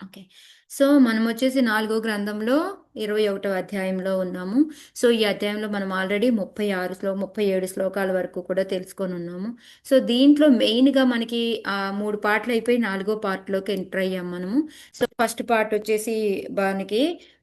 Okay. So, మనమొచ్చేసి నాలుగో గ్రంథంలో 21వ అధ్యాయంలో ఉన్నాము. సో, ఈ అధ్యాయంలో మనం ఆల్రెడీ 37 శ్లోకాల వరకు కూడా తెలుసుకొనున్నాము. సో, దీంట్లో మెయిన్‌గా మనకి 3 పార్ట్‌లయిపోయి నాలుగో పార్ట్‌లోకి ఎంటర్ అయ్యాం మనము. సో, ఫస్ట్ పార్ట్ వచ్చేసి మనకి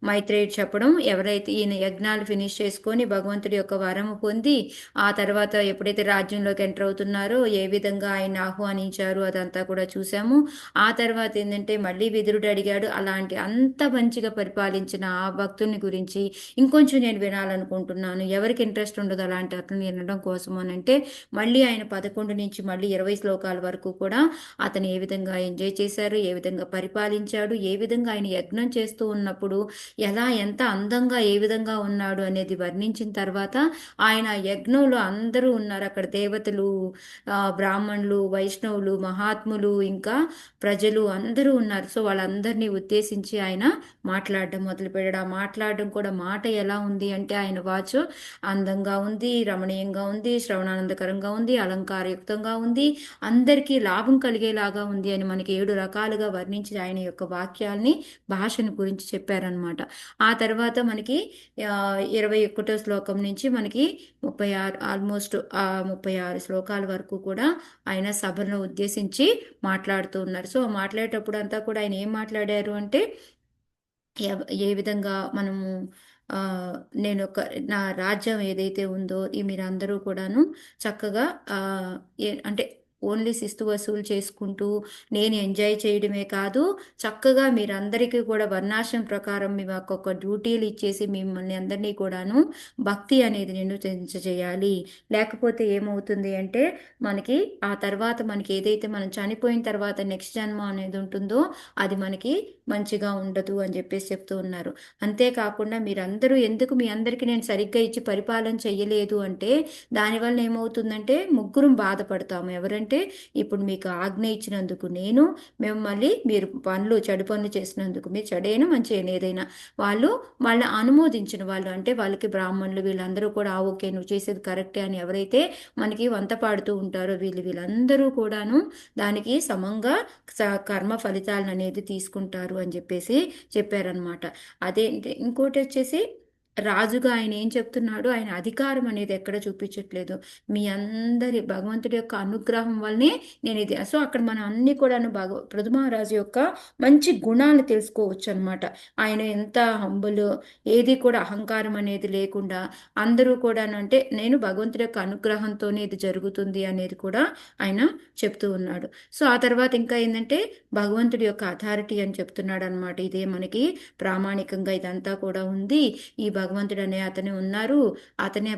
మైత్రేయుడు చెప్పడం, ఎవరైతే ఈయన యజ్ఞాలు ఫినిష్ చేసుకొని భగవంతుడి యొక్క వరము పొంది, ఆ తర్వాత ఎప్పుడైతే రాజ్యంలోకి ఎంటర్ అవుతున్నారో, ఏ విధంగా ఆయన్ని ఆహ్వానించారు అదంతా కూడా చూసాము. ఆ తర్వాత ఏంటంటే మళ్ళీ విదురుడు అడిగాడు. అలాంటి అంత మంచిగా పరిపాలించిన ఆ భక్తుని గురించి ఇంకొంచెం నేను వినాలనుకుంటున్నాను. ఎవరికి ఇంట్రెస్ట్ ఉండదు అలాంటి అతను వినడం కోసం అని అంటే మళ్ళీ ఆయన 11 నుంచి మళ్ళీ 20 శ్లోకాల వరకు కూడా అతను ఏ విధంగా ఎంజాయ్ చేశారు, ఏ విధంగా పరిపాలించాడు, ఏ విధంగా ఆయన యజ్ఞం చేస్తూ ఉన్నప్పుడు ఎలా ఎంత అందంగా ఏ విధంగా ఉన్నాడు అనేది వర్ణించిన తర్వాత ఆయన యజ్ఞంలో అందరూ ఉన్నారు అక్కడ దేవతలు, బ్రాహ్మణులు, వైష్ణవులు, మహాత్ములు, ఇంకా ప్రజలు అందరూ ఉన్నారు. సో వాళ్ళందరినీ ఉద్దేశించి ఆయన మాట్లాడడం మొదలుపెట్టాడు. ఆ మాట్లాడడం కూడా మాట ఎలా ఉంది అంటే ఆయన వాచ్ అందంగా ఉంది, రమణీయంగా ఉంది, శ్రవణానందకరంగా ఉంది, అలంకారయుక్తంగా ఉంది, అందరికీ లాభం కలిగేలాగా ఉంది అని మనకి 7 రకాలుగా వర్ణించి ఆయన యొక్క వాక్యాల్ని భాషను గురించి చెప్పారనమాట. ఆ తర్వాత మనకి 21వ శ్లోకం నుంచి మనకి 36 ఆల్మోస్ట్ 36 శ్లోకాల వరకు కూడా ఆయన సభను ఉద్దేశించి మాట్లాడుతూ ఉన్నారు. సో మాట్లాడేటప్పుడు అంతా కూడా ఆయన ఏం మాట్లాడారు అంటే ఏ విధంగా మనము ఆ, నేను ఒక నా రాజ్యం ఏదైతే ఉందో ఈ మీరందరూ కూడాను చక్కగా ఆ, అంటే ఓన్లీ శిస్తు వసూలు చేసుకుంటూ నేను ఎంజాయ్ చేయడమే కాదు, చక్కగా మీరందరికీ కూడా వర్ణాశ్రమం ప్రకారం మీ ఒక్కొక్క డ్యూటీలు ఇచ్చేసి మిమ్మల్ని అందరినీ కూడాను భక్తి అనేది చేయాలి. లేకపోతే ఏమవుతుంది అంటే మనకి ఆ తర్వాత మనకి ఏదైతే మనం చనిపోయిన తర్వాత నెక్స్ట్ జన్మ అనేది ఉంటుందో అది మనకి మంచిగా ఉండదు అని చెప్పేసి చెప్తూ ఉన్నారు. అంతేకాకుండా మీరందరూ ఎందుకు మీ అందరికీ నేను సరిగ్గా ఇచ్చి పరిపాలన చెయ్యలేదు అంటే దానివల్ల ఏమవుతుందంటే ముగ్గురం బాధపడతాము. ఎవరంటే ఇప్పుడు మీకు ఆజ్ఞ ఇచ్చినందుకు నేను, మిమ్మల్ని మీరు చెడు పనులు చేసినందుకు, మీరు చెడైనా మంచి అయినా ఏదైనా వాళ్ళు వాళ్ళని అనుమోదించిన వాళ్ళు అంటే వాళ్ళకి బ్రాహ్మణులు వీళ్ళందరూ కూడా ఓకే నువ్వు చేసేది కరెక్టే అని ఎవరైతే మనకి వంత పాడుతూ ఉంటారో వీళ్ళందరూ కూడాను దానికి సమంగా కర్మ ఫలితాలను అనేది తీసుకుంటారు అని చెప్పేసి చెప్పారనమాట. అదేంటి ఇంకోటి వచ్చేసి రాజుగా ఆయన ఏం చెప్తున్నాడు, ఆయన అధికారం అనేది ఎక్కడ చూపించట్లేదు. మీ అందరి భగవంతుడి యొక్క అనుగ్రహం వల్లనే నేను ఇది. సో అక్కడ మనం అన్ని కూడాను పృథు యొక్క మంచి గుణాలు తెలుసుకోవచ్చు అనమాట. ఆయన ఎంత హంబుల్, ఏది కూడా అహంకారం అనేది లేకుండా అందరూ కూడాను అంటే నేను భగవంతుడి యొక్క అనుగ్రహంతోనే ఇది జరుగుతుంది అనేది కూడా ఆయన చెప్తూ ఉన్నాడు. సో ఆ తర్వాత ఇంకా ఏంటంటే భగవంతుడి యొక్క అథారిటీ అని చెప్తున్నాడు అనమాట. ఇదే మనకి ప్రామాణికంగా ఇదంతా కూడా ఉంది. ఈ భగవంతుడు అనే అతనే ఉన్నారు, అతనే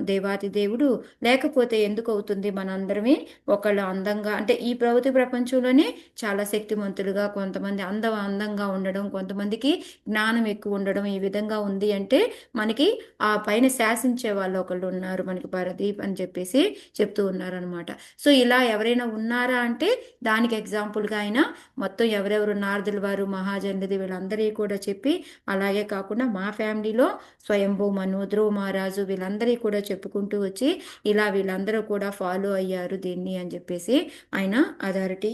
దేవాతి దేవుడు. లేకపోతే ఎందుకు అవుతుంది మనందరమే ఒకళ్ళు అందంగా అంటే ఈ ప్రవృత్తి ప్రపంచంలోనే చాలా శక్తివంతులుగా కొంతమంది అందంగా ఉండడం, కొంతమందికి జ్ఞానం ఎక్కువ ఉండడం ఈ విధంగా ఉంది అంటే మనకి ఆ పైన శాసించే వాళ్ళు ఒకళ్ళు ఉన్నారు మనకి పరదీప్ అని చెప్పేసి చెప్తూ ఉన్నారు అనమాట. సో ఇలా ఎవరైనా ఉన్నారా అంటే దానికి ఎగ్జాంపుల్గా ఆయన మొత్తం ఎవరెవరు నారదుల వారు, మహాజనులది వీళ్ళందరికీ కూడా చెప్పి, అలాగే కాకుండా మా ఫ్యామిలీలో స్వయంభూ మను, ధ్రువ మహారాజు వీళ్ళందరికీ కూడా చెప్పుకుంటూ వచ్చి ఇలా వీళ్ళందరూ కూడా ఫాలో అయ్యారు దీన్ని అని చెప్పేసి ఆయన అథారిటీ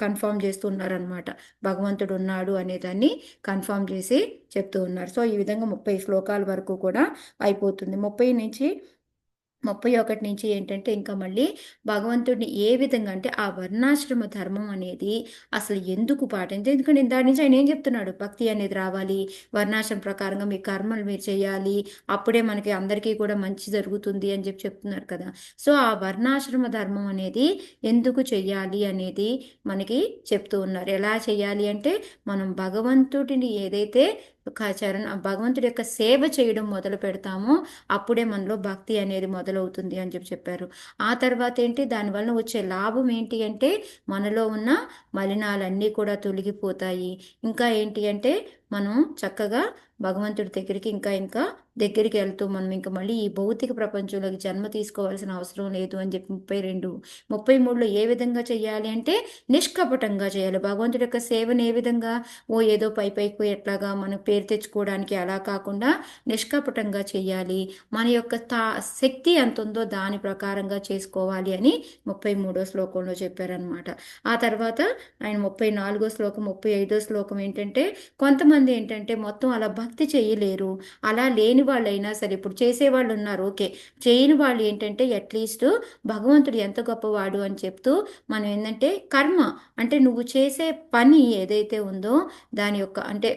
కన్ఫర్మ్ చేస్తున్నారనమాట. భగవంతుడు ఉన్నాడు అనేదాన్ని కన్ఫర్మ్ చేసి చెప్తూ ఉన్నారు. సో ఈ విధంగా 30 శ్లోకాల వరకు కూడా అయిపోతుంది. 31 నుంచి ఏంటంటే ఇంకా మళ్ళీ భగవంతుడిని ఏ విధంగా అంటే ఆ వర్ణాశ్రమ ధర్మం అనేది అసలు ఎందుకు పాటించి, ఎందుకంటే దాని నుంచి ఆయన ఏం చెప్తున్నాడు, భక్తి అనేది రావాలి, వర్ణాశ్రమ ప్రకారంగా మీ కర్మలు మీరు చేయాలి, అప్పుడే మనకి అందరికీ కూడా మంచి జరుగుతుంది అని చెప్పి చెప్తున్నారు కదా. సో ఆ వర్ణాశ్రమ ధర్మం అనేది ఎందుకు చెయ్యాలి అనేది మనకి చెప్తూ ఉన్నారు. ఎలా చెయ్యాలి అంటే మనం భగవంతుడిని ఏదైతే భగవంతుడి యొక్క సేవ చేయడం మొదలు పెడతామో అప్పుడే మనలో భక్తి అనేది మొదలవుతుంది అని చెప్పారు. ఆ తర్వాత ఏంటి దానివల్ల వచ్చే లాభం ఏంటి అంటే మనలో ఉన్న మలినాలన్నీ కూడా తొలగిపోతాయి. ఇంకా ఏంటి అంటే మనం చక్కగా భగవంతుడి దగ్గరికి ఇంకా ఇంకా దగ్గరికి వెళ్తూ మనం ఇంకా మళ్ళీ ఈ భౌతిక ప్రపంచంలోకి జన్మ తీసుకోవాల్సిన అవసరం లేదు అని చెప్పి 32 33లో ఏ విధంగా చేయాలి అంటే నిష్కపటంగా చేయాలి. భగవంతుడి యొక్క సేవను ఏ విధంగా ఓ ఏదో పై పైకి ఎట్లాగా మన పేరు తెచ్చుకోవడానికి అలా కాకుండా నిష్కపటంగా చేయాలి. మన యొక్క శక్తి ఎంత ఉందో దాని ప్రకారంగా చేసుకోవాలి అని 33వ శ్లోకంలో చెప్పారనమాట. ఆ తర్వాత ఆయన 34వ శ్లోకం 35వ శ్లోకం ఏంటంటే కొంతమంది ఏంటంటే మొత్తం అలా భక్తి చేయలేరు. అలా లేని వాళ్ళైనా సరే ఇప్పుడు చేసేవాళ్ళు ఉన్నారు, ఓకే. చేయని వాళ్ళు ఏంటంటే అట్లీస్ట్ భగవంతుడు ఎంత గొప్పవాడు అని చెప్తూ మనం ఏంటంటే కర్మ అంటే నువ్వు చేసే పని ఏదైతే ఉందో దాని యొక్క అంటే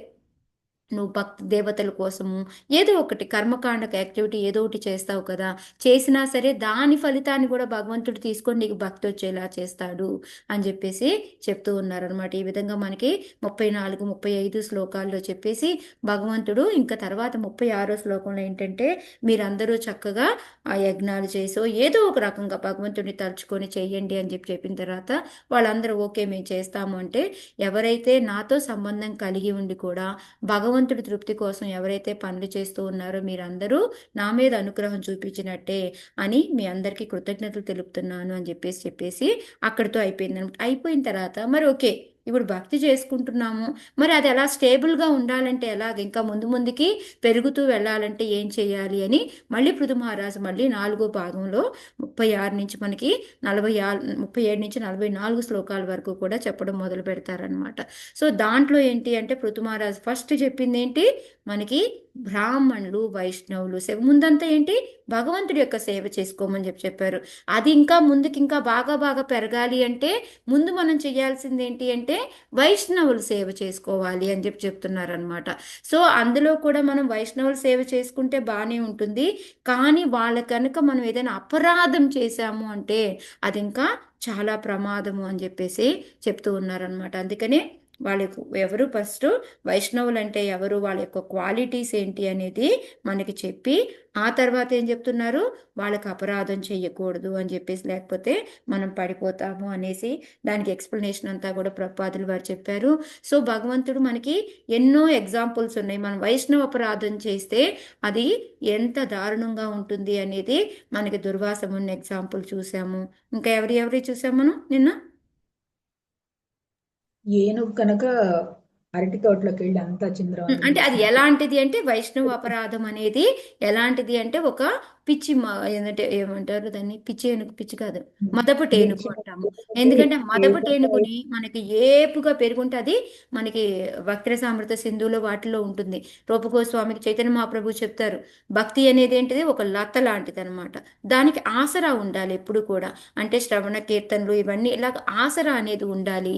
నువ్వు భక్తి దేవతల కోసము ఏదో ఒకటి కర్మకాండక యాక్టివిటీ ఏదో ఒకటి చేస్తావు కదా, చేసినా సరే దాని ఫలితాన్ని కూడా భగవంతుడు తీసుకొని నీకు భక్తి వచ్చేలా చేస్తాడు అని చెప్పేసి చెప్తూ ఉన్నారనమాట. ఈ విధంగా మనకి 34 35 శ్లోకాల్లో చెప్పేసి భగవంతుడు ఇంకా తర్వాత 36వ శ్లోకంలో ఏంటంటే మీరందరూ చక్కగా ఆ యజ్ఞాలు చేసో ఏదో ఒక రకంగా భగవంతుడిని తలుచుకొని చెయ్యండి అని చెప్పి చెప్పిన తర్వాత వాళ్ళందరూ ఓకే మేము చేస్తాము అంటే ఎవరైతే నాతో సంబంధం కలిగి ఉండి కూడా భగవంతుడి తృప్తి కోసం ఎవరైతే పనులు చేస్తూ ఉన్నారో మీరందరూ నా మీద అనుగ్రహం చూపించినట్టే అని మీ అందరికీ కృతజ్ఞతలు తెలుపుతున్నాను అని చెప్పేసి అక్కడితో అయిపోయింది అనమాట. అయిపోయిన తర్వాత మరి ఓకే ఇప్పుడు భక్తి చేసుకుంటున్నాము, మరి అది ఎలా స్టేబుల్గా ఉండాలంటే ఎలాగ ఇంకా ముందు ముందుకి పెరుగుతూ వెళ్ళాలంటే ఏం చేయాలి అని మళ్ళీ పృథు మహారాజు మళ్ళీ 4వ భాగంలో 36 నుంచి మనకి 37 నుంచి 44 శ్లోకాల వరకు కూడా చెప్పడం మొదలు పెడతారనమాట. సో దాంట్లో ఏంటి అంటే పృథు మహారాజు ఫస్ట్ చెప్పింది ఏంటి మనకి బ్రాహ్మణులు వైష్ణవులు సేవ ముందంతా ఏంటి భగవంతుడి యొక్క సేవ చేసుకోమని చెప్పారు. అది ఇంకా ముందుకి ఇంకా బాగా బాగా పెరగాలి అంటే ముందు మనం చేయాల్సింది ఏంటి అంటే వైష్ణవులు సేవ చేసుకోవాలి అని చెప్తున్నారనమాట. సో అందులో కూడా మనం వైష్ణవులు సేవ చేసుకుంటే బాగానే ఉంటుంది, కానీ వాళ్ళ కనుక మనం ఏదైనా అపరాధం చేశాము అంటే అది ఇంకా చాలా ప్రమాదము అని చెప్పేసి చెప్తూ ఉన్నారనమాట. అందుకనే వాళ్ళకు ఎవరు ఫస్ట్ వైష్ణవులు అంటే ఎవరు, వాళ్ళ యొక్క క్వాలిటీస్ ఏంటి అనేది మనకి చెప్పి ఆ తర్వాత ఏం చెప్తున్నారు వాళ్ళకి అపరాధం చెయ్యకూడదు అని చెప్పేసి లేకపోతే మనం పడిపోతాము అనేసి దానికి ఎక్స్ప్లెనేషన్ అంతా కూడా ప్రభుపాదులు వారు చెప్పారు. సో భగవంతుడు మనకి ఎన్నో ఎగ్జాంపుల్స్ ఉన్నాయి, మనం వైష్ణవ అపరాధం చేస్తే అది ఎంత దారుణంగా ఉంటుంది అనేది మనకి దుర్వాసమున్న ఎగ్జాంపుల్ చూసాము. ఇంకా ఎవరి చూసాము మనం నిన్న ఏనుగు కనుక అరటి తోటలోకి వెళ్ళి అంతా చింద్రవందర అంటే అది చేసినట్టు. ఎలాంటిది అంటే వైష్ణవ అపరాధం అనేది ఎలాంటిది అంటే ఒక పిచ్చి ఏంటంటే ఏమంటారు దాన్ని పిచ్చి ఏనుగు, పిచ్చి కాదు మదపు టేనుగు అంటాము. ఎందుకంటే మదపు టేనుగుని మనకి ఏపుగా పెరుగుంటే అది మనకి వక్రసామృత సింధులో వాటిలో ఉంటుంది. రూపగోస్వామికి చైతన్య మహాప్రభు చెప్తారు భక్తి అనేది ఏంటిది ఒక లత లాంటిది అనమాట, దానికి ఆసరా ఉండాలి ఎప్పుడు కూడా. అంటే శ్రవణ కీర్తనలు ఇవన్నీ ఇలాగ ఆసరా అనేది ఉండాలి.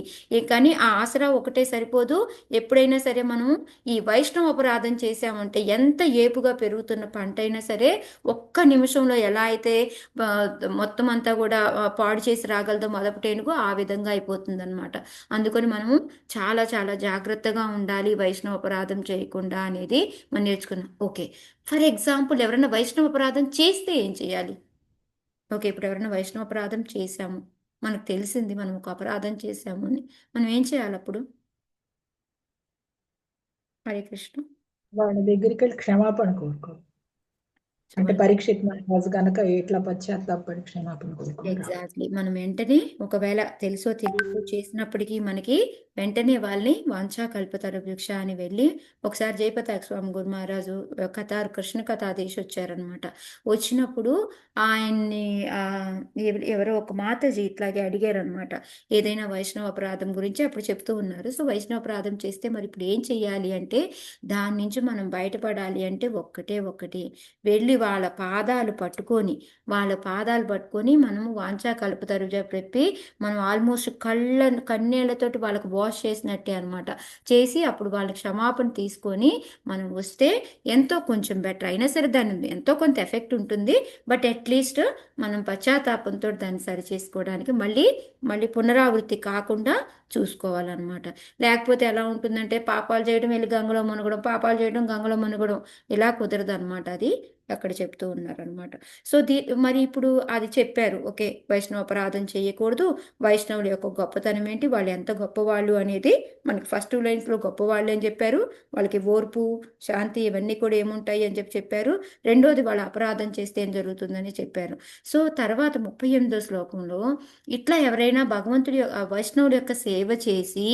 కానీ ఆ ఆసరా ఒకటే సరిపోదు. ఎప్పుడైనా సరే మనం ఈ వైష్ణవ అపరాధం చేసామంటే ఎంత ఏపుగా పెరుగుతున్న పంట అయినా సరే ఒక్క నిమిషంలో ఎలా అయితే ఆ, మొత్తం అంతా కూడా పాడు చేసి రాగలదో మొదపటేనుగు ఆ విధంగా అయిపోతుంది అనమాట. అందుకని మనము చాలా చాలా జాగ్రత్తగా ఉండాలి వైష్ణవ అపరాధం చేయకుండా అనేది మనం నేర్చుకున్నాం. ఓకే, ఫర్ ఎగ్జాంపుల్ ఎవరైనా వైష్ణవ అపరాధం చేస్తే ఏం చేయాలి? ఓకే, ఇప్పుడు ఎవరైనా వైష్ణవ అపరాధం చేశాము, మనకు తెలిసింది మనం ఒక అపరాధం చేశాము అని మనం ఏం చేయాలి అప్పుడు? హరే కృష్ణ. వాళ్ళ దగ్గరికి వెళ్ళి క్షమాపణ కోరుకో. అంటే పరీక్షిత్ మహారాజు కనుక ఎట్లా పశ్చాత్తాపడి క్షమాపణ కోరుకుని రావాలి. ఎగ్జాక్ట్లీ మనం వెంటనే ఒకవేళ తెలుసో తెలియకో చేసినప్పటికీ మనకి వెంటనే వాళ్ళని వాంఛా కల్పతరు భిక్ష అని వెళ్ళి ఒకసారి జయపతాక స్వామి గురు మహారాజు కథారు కృష్ణ కథాదేశ్ వచ్చారనమాట. వచ్చినప్పుడు ఆయన్ని ఎవరో ఒక మాతాజీ ఇట్లాగే అడిగారనమాట ఏదైనా వైష్ణవ అపరాధం గురించి, అప్పుడు చెప్తూ ఉన్నారు. సో వైష్ణవ అపరాధం చేస్తే మరి ఇప్పుడు ఏం చెయ్యాలి అంటే దాని నుంచి మనం బయటపడాలి అంటే ఒక్కటే ఒక్కటి వెళ్ళి వాళ్ళ పాదాలు పట్టుకొని మనము వాంఛా కలుపుతారు చెప్పి మనం ఆల్మోస్ట్ కన్నీళ్లతోటి వాళ్ళకి వాష్ చేసినట్టే అనమాట. చేసి అప్పుడు వాళ్ళ క్షమాపణ తీసుకొని మనం వస్తే ఎంతో కొంచెం బెటర్ అయినా సరే దాని ఎంతో కొంత ఎఫెక్ట్ ఉంటుంది. బట్ అట్లీస్ట్ మనం పశ్చాత్తాపంతో దాన్ని సరి చేసుకోవడానికి మళ్ళీ మళ్ళీ పునరావృత్తి కాకుండా చూసుకోవాలన్నమాట. లేకపోతే ఎలా ఉంటుందంటే పాపాలు చేయడం వెళ్ళి గంగలో మునగడం, పాపాలు చేయడం గంగలో మునగడం, ఇలా కుదరదు అనమాట. అది అక్కడ చెప్తూ ఉన్నారనమాట. సో మరి ఇప్పుడు అది చెప్పారు. ఓకే, వైష్ణవ అపరాధం చేయకూడదు, వైష్ణవుల యొక్క గొప్పతనం ఏంటి, వాళ్ళు ఎంత గొప్పవాళ్ళు అనేది మనకి ఫస్ట్ 2 లైన్స్లో గొప్పవాళ్ళు అని చెప్పారు. వాళ్ళకి ఓర్పు, శాంతి ఇవన్నీ కూడా ఏముంటాయి అని చెప్పారు. రెండోది వాళ్ళ అపరాధం చేస్తే ఏం జరుగుతుందని చెప్పారు. సో తర్వాత 38వ శ్లోకంలో ఇట్లా ఎవరైనా వైష్ణవుడి యొక్క సేవ చేసి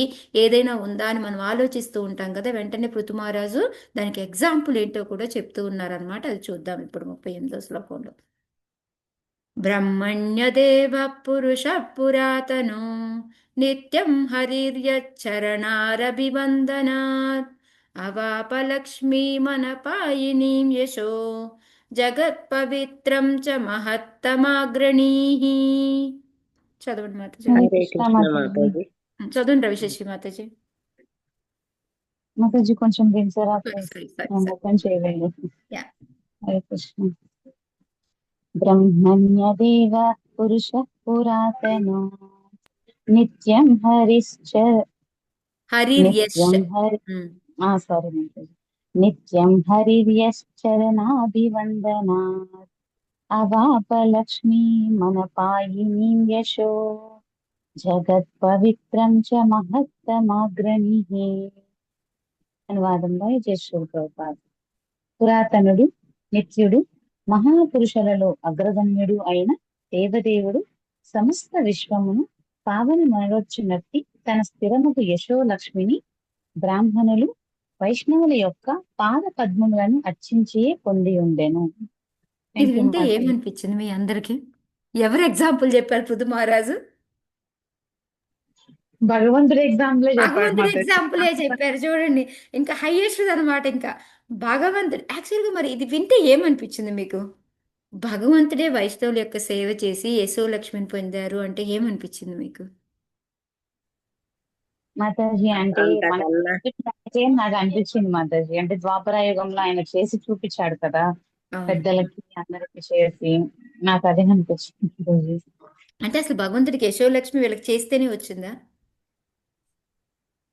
ఏదైనా ఉందా అని మనం ఆలోచిస్తూ ఉంటాం కదా, వెంటనే పృథుమహారాజు దానికి ఎగ్జాంపుల్ ఏంటో కూడా చెప్తూ ఉన్నారనమాట. అది చూద్దాం ఇప్పుడు 38వ శ్లోకంలో. బ్రహ్మణ్యదేవ పురుష పురాతనో నిత్యం హరిర్యచ్చరణారభివందనాత్ అవాపలక్ష్మీమనపాయినీం యశో జగత్పవిత్రం చ మహత్తమాగ్రణీః. చదవండి మాతాజీ. హరే హరే కృష్ణ కృష్ణ మాతాజీ. మాతాజీ. చదవండి రవిశేషి మాతాజీ. మాతాజీ కొంచెం వింటారా సారీ ప్లీజ్? సారీ సారీ నేను సారీ. ఓపెన్ చేయలేదు. యా. హరే కృష్ణ. బ్రహ్మణ్యదేవ పురుష పురాతనో నిత్యం హరిశ్చ హరిర్యశ్. నిత్యం హరి సారీ మాతాజీ. నిత్యం హరిర్యశ్చరణాభివందనాత్ అవాపలక్ష్మీ మనపాయినీం యశో జగత్పవిత్రం చ మహత్తమాగ్రణీః. అనువాదం బై జశ్రీ ప్రభుపాద. పురాతనుడు, నిత్యుడు, మహాపురుషులలో అగ్రగణ్యుడు అయిన దేవదేవుడు సమస్త విశ్వమును పావనమనొచ్చునట్టి తన స్థిరముకు యశోలక్ష్మిని బ్రాహ్మణులు వైష్ణవుల యొక్క పాద పద్మములను అర్చించియే పొంది ఉండెను. ఇది వింటే ఏమనిపించింది మీ అందరికి? ఎవరు ఎగ్జాంపుల్ చెప్పారు పృథు మహారాజు? భగవంతుడి ఎగ్జాంపులే చెప్పాడు భగవంతుడి మాతాజీ. ఎగ్జాంపులే చెప్పారు చూడండి. ఇంకా హైయెస్ట్ అనమాట. ఇంకా భగవంతుడు యాక్చువల్గా మరి ఇది వింటే ఏమనిపించింది మీకు? భగవంతుడే వైష్ణవుల యొక్క సేవ చేసి యశోలక్ష్మిని పొందారు అంటే ఏమనిపించింది మీకు? మాతాజీ అంటే అంతకన్నా నాకు అనిపించింది మాతాజీ, అంటే ద్వాపర యుగంలో ఆయన చేసి చూపించాడు కదా అవును. పెద్దలకి అందరికి చేసి, నాకు అదే అనిపించింది మాతాజీ. అంటే అసలు భగవంతుడికి యశోలక్ష్మి వీళ్ళకి చేస్తేనే వచ్చిందా?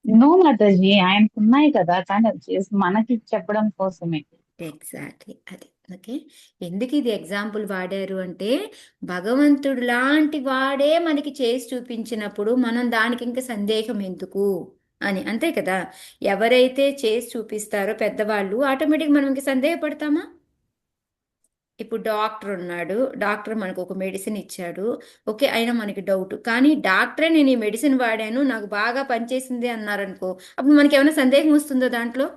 నో మాతాజీ, ఆయనకు ఉన్నాయి కదా, కానీ అది చేసి మనకి చెప్పడం కోసమే. ఎగ్జాక్ట్లీ అది. ఓకే, ఎందుకు ఇది ఎగ్జాంపుల్ వాడారు అంటే భగవంతుడు లాంటి వాడే మనకి చేసి చూపించినప్పుడు మనం దానికి ఇంకా సందేహం ఎందుకు అని, అంతే కదా. ఎవరైతే చేసి చూపిస్తారో పెద్దవాళ్ళు ఆటోమేటిక్ మనం ఇంక సందేహపడతామా? ఇప్పుడు డాక్టర్ ఉన్నాడు, డాక్టర్ మనకు ఒక మెడిసిన్ ఇచ్చాడు, ఓకే, అయినా మనకి డౌట్, కానీ డాక్టరే నేను ఈ మెడిసిన్ వాడాను నాకు బాగా పనిచేసింది అన్నారనుకో, అప్పుడు మనకి ఏమైనా సందేహం వస్తుందో దాంట్లో?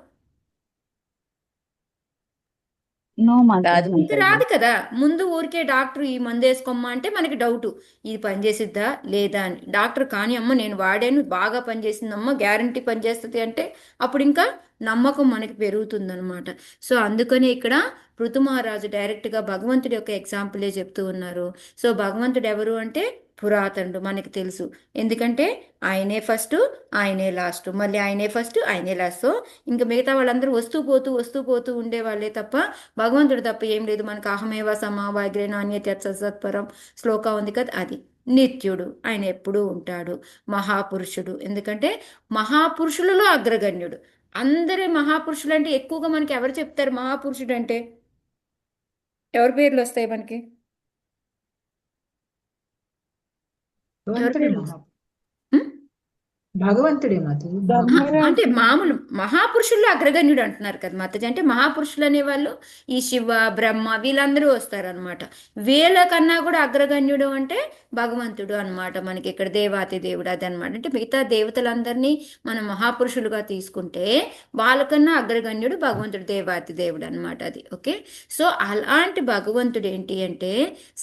నో రాదు మాతాజీ. ఇంకా మాతాజీ. రాదు కదా. ముందు ఊరికే డాక్టర్ ఈ మందు వేసుకోమ్మా అంటే మనకి డౌట్, ఇది పనిచేసిద్దా లేదా అని. డాక్టర్ కానీ అమ్మ నేను వాడాను బాగా పనిచేసిందమ్మా గ్యారంటీ పనిచేస్తుంది అంటే అప్పుడు ఇంకా నమ్మకం మనకి పెరుగుతుందన్నమాట. సో అందుకని ఇక్కడ పృథు మహారాజు డైరెక్ట్గా భగవంతుడి యొక్క ఎగ్జాంపులే చెప్తూ ఉన్నారు. సో భగవంతుడు ఎవరు అంటే పురాతనుడు, మనకి తెలుసు. ఎందుకంటే ఆయనే ఫస్ట్, ఆయనే లాస్ట్, మళ్ళీ ఆయనే ఫస్ట్, ఆయనే లాస్ట్. సో ఇంకా మిగతా వాళ్ళందరూ వస్తూ పోతూ ఉండేవాళ్ళే తప్ప భగవంతుడు తప్ప ఏం లేదు. మనకు అహమేవ సమావాగ్రే నాణ్యత సత్పరం శ్లోక ఉంది కదా, అది. నిత్యుడు, ఆయన ఎప్పుడూ ఉంటాడు. మహాపురుషుడు, ఎందుకంటే మహాపురుషులలో అగ్రగణ్యుడు. అందరి మహాపురుషులు అంటే ఎక్కువగా మనకి ఎవరు చెప్తారు మహాపురుషుడు అంటే? ఎవరి పేర్లు వస్తాయి మనకి? ఎవరి భగవంతుడే పేర్లు మహా వస్తాయి? ఉం? భగవంతుడే మాతాజీ. అంటే మామూలు మహాపురుషుల్లో అగ్రగణ్యుడు అంటున్నారు కదా మాతాజీ. అంటే మహాపురుషులు అనేవాళ్ళు ఈ శివ బ్రహ్మ వీళ్ళందరూ వస్తారనమాట. వీళ్ళకన్నా కూడా అగ్రగణ్యుడు అంటే భగవంతుడు అన్నమాట. మనకి ఇక్కడ దేవాతి దేవుడు అది అనమాట. అంటే మిగతా దేవతలందరినీ మనం మహాపురుషులుగా తీసుకుంటే వాళ్ళకన్నా అగ్రగణ్యుడు భగవంతుడు, దేవాతి దేవుడు అనమాట అది. ఓకే, సో అలాంటి భగవంతుడు ఏంటి అంటే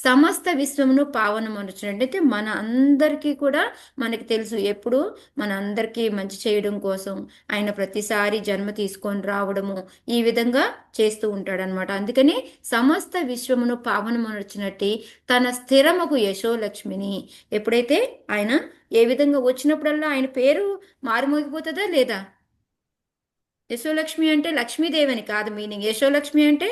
సమస్త విశ్వమును పావనమనుచున్నట్టు. అయితే మన అందరికీ కూడా మనకి తెలుసు, ఎప్పుడు మన అందరికీ మంచి చేయడం కోసం ఆయన ప్రతిసారి జన్మ తీసుకొని రావడము ఈ విధంగా చేస్తూ ఉంటాడనమాట. అందుకని సమస్త విశ్వమును పావనమనొచ్చినట్టి తన స్థిరముకు యశోలక్ష్మిని, ఎప్పుడైతే ఆయన ఏ విధంగా వచ్చినప్పుడల్లా ఆయన పేరు మారుమోగిపోతుందా లేదా? యశోలక్ష్మి అంటే లక్ష్మీదేవి అని కాదు మీనింగ్. యశోలక్ష్మి అంటే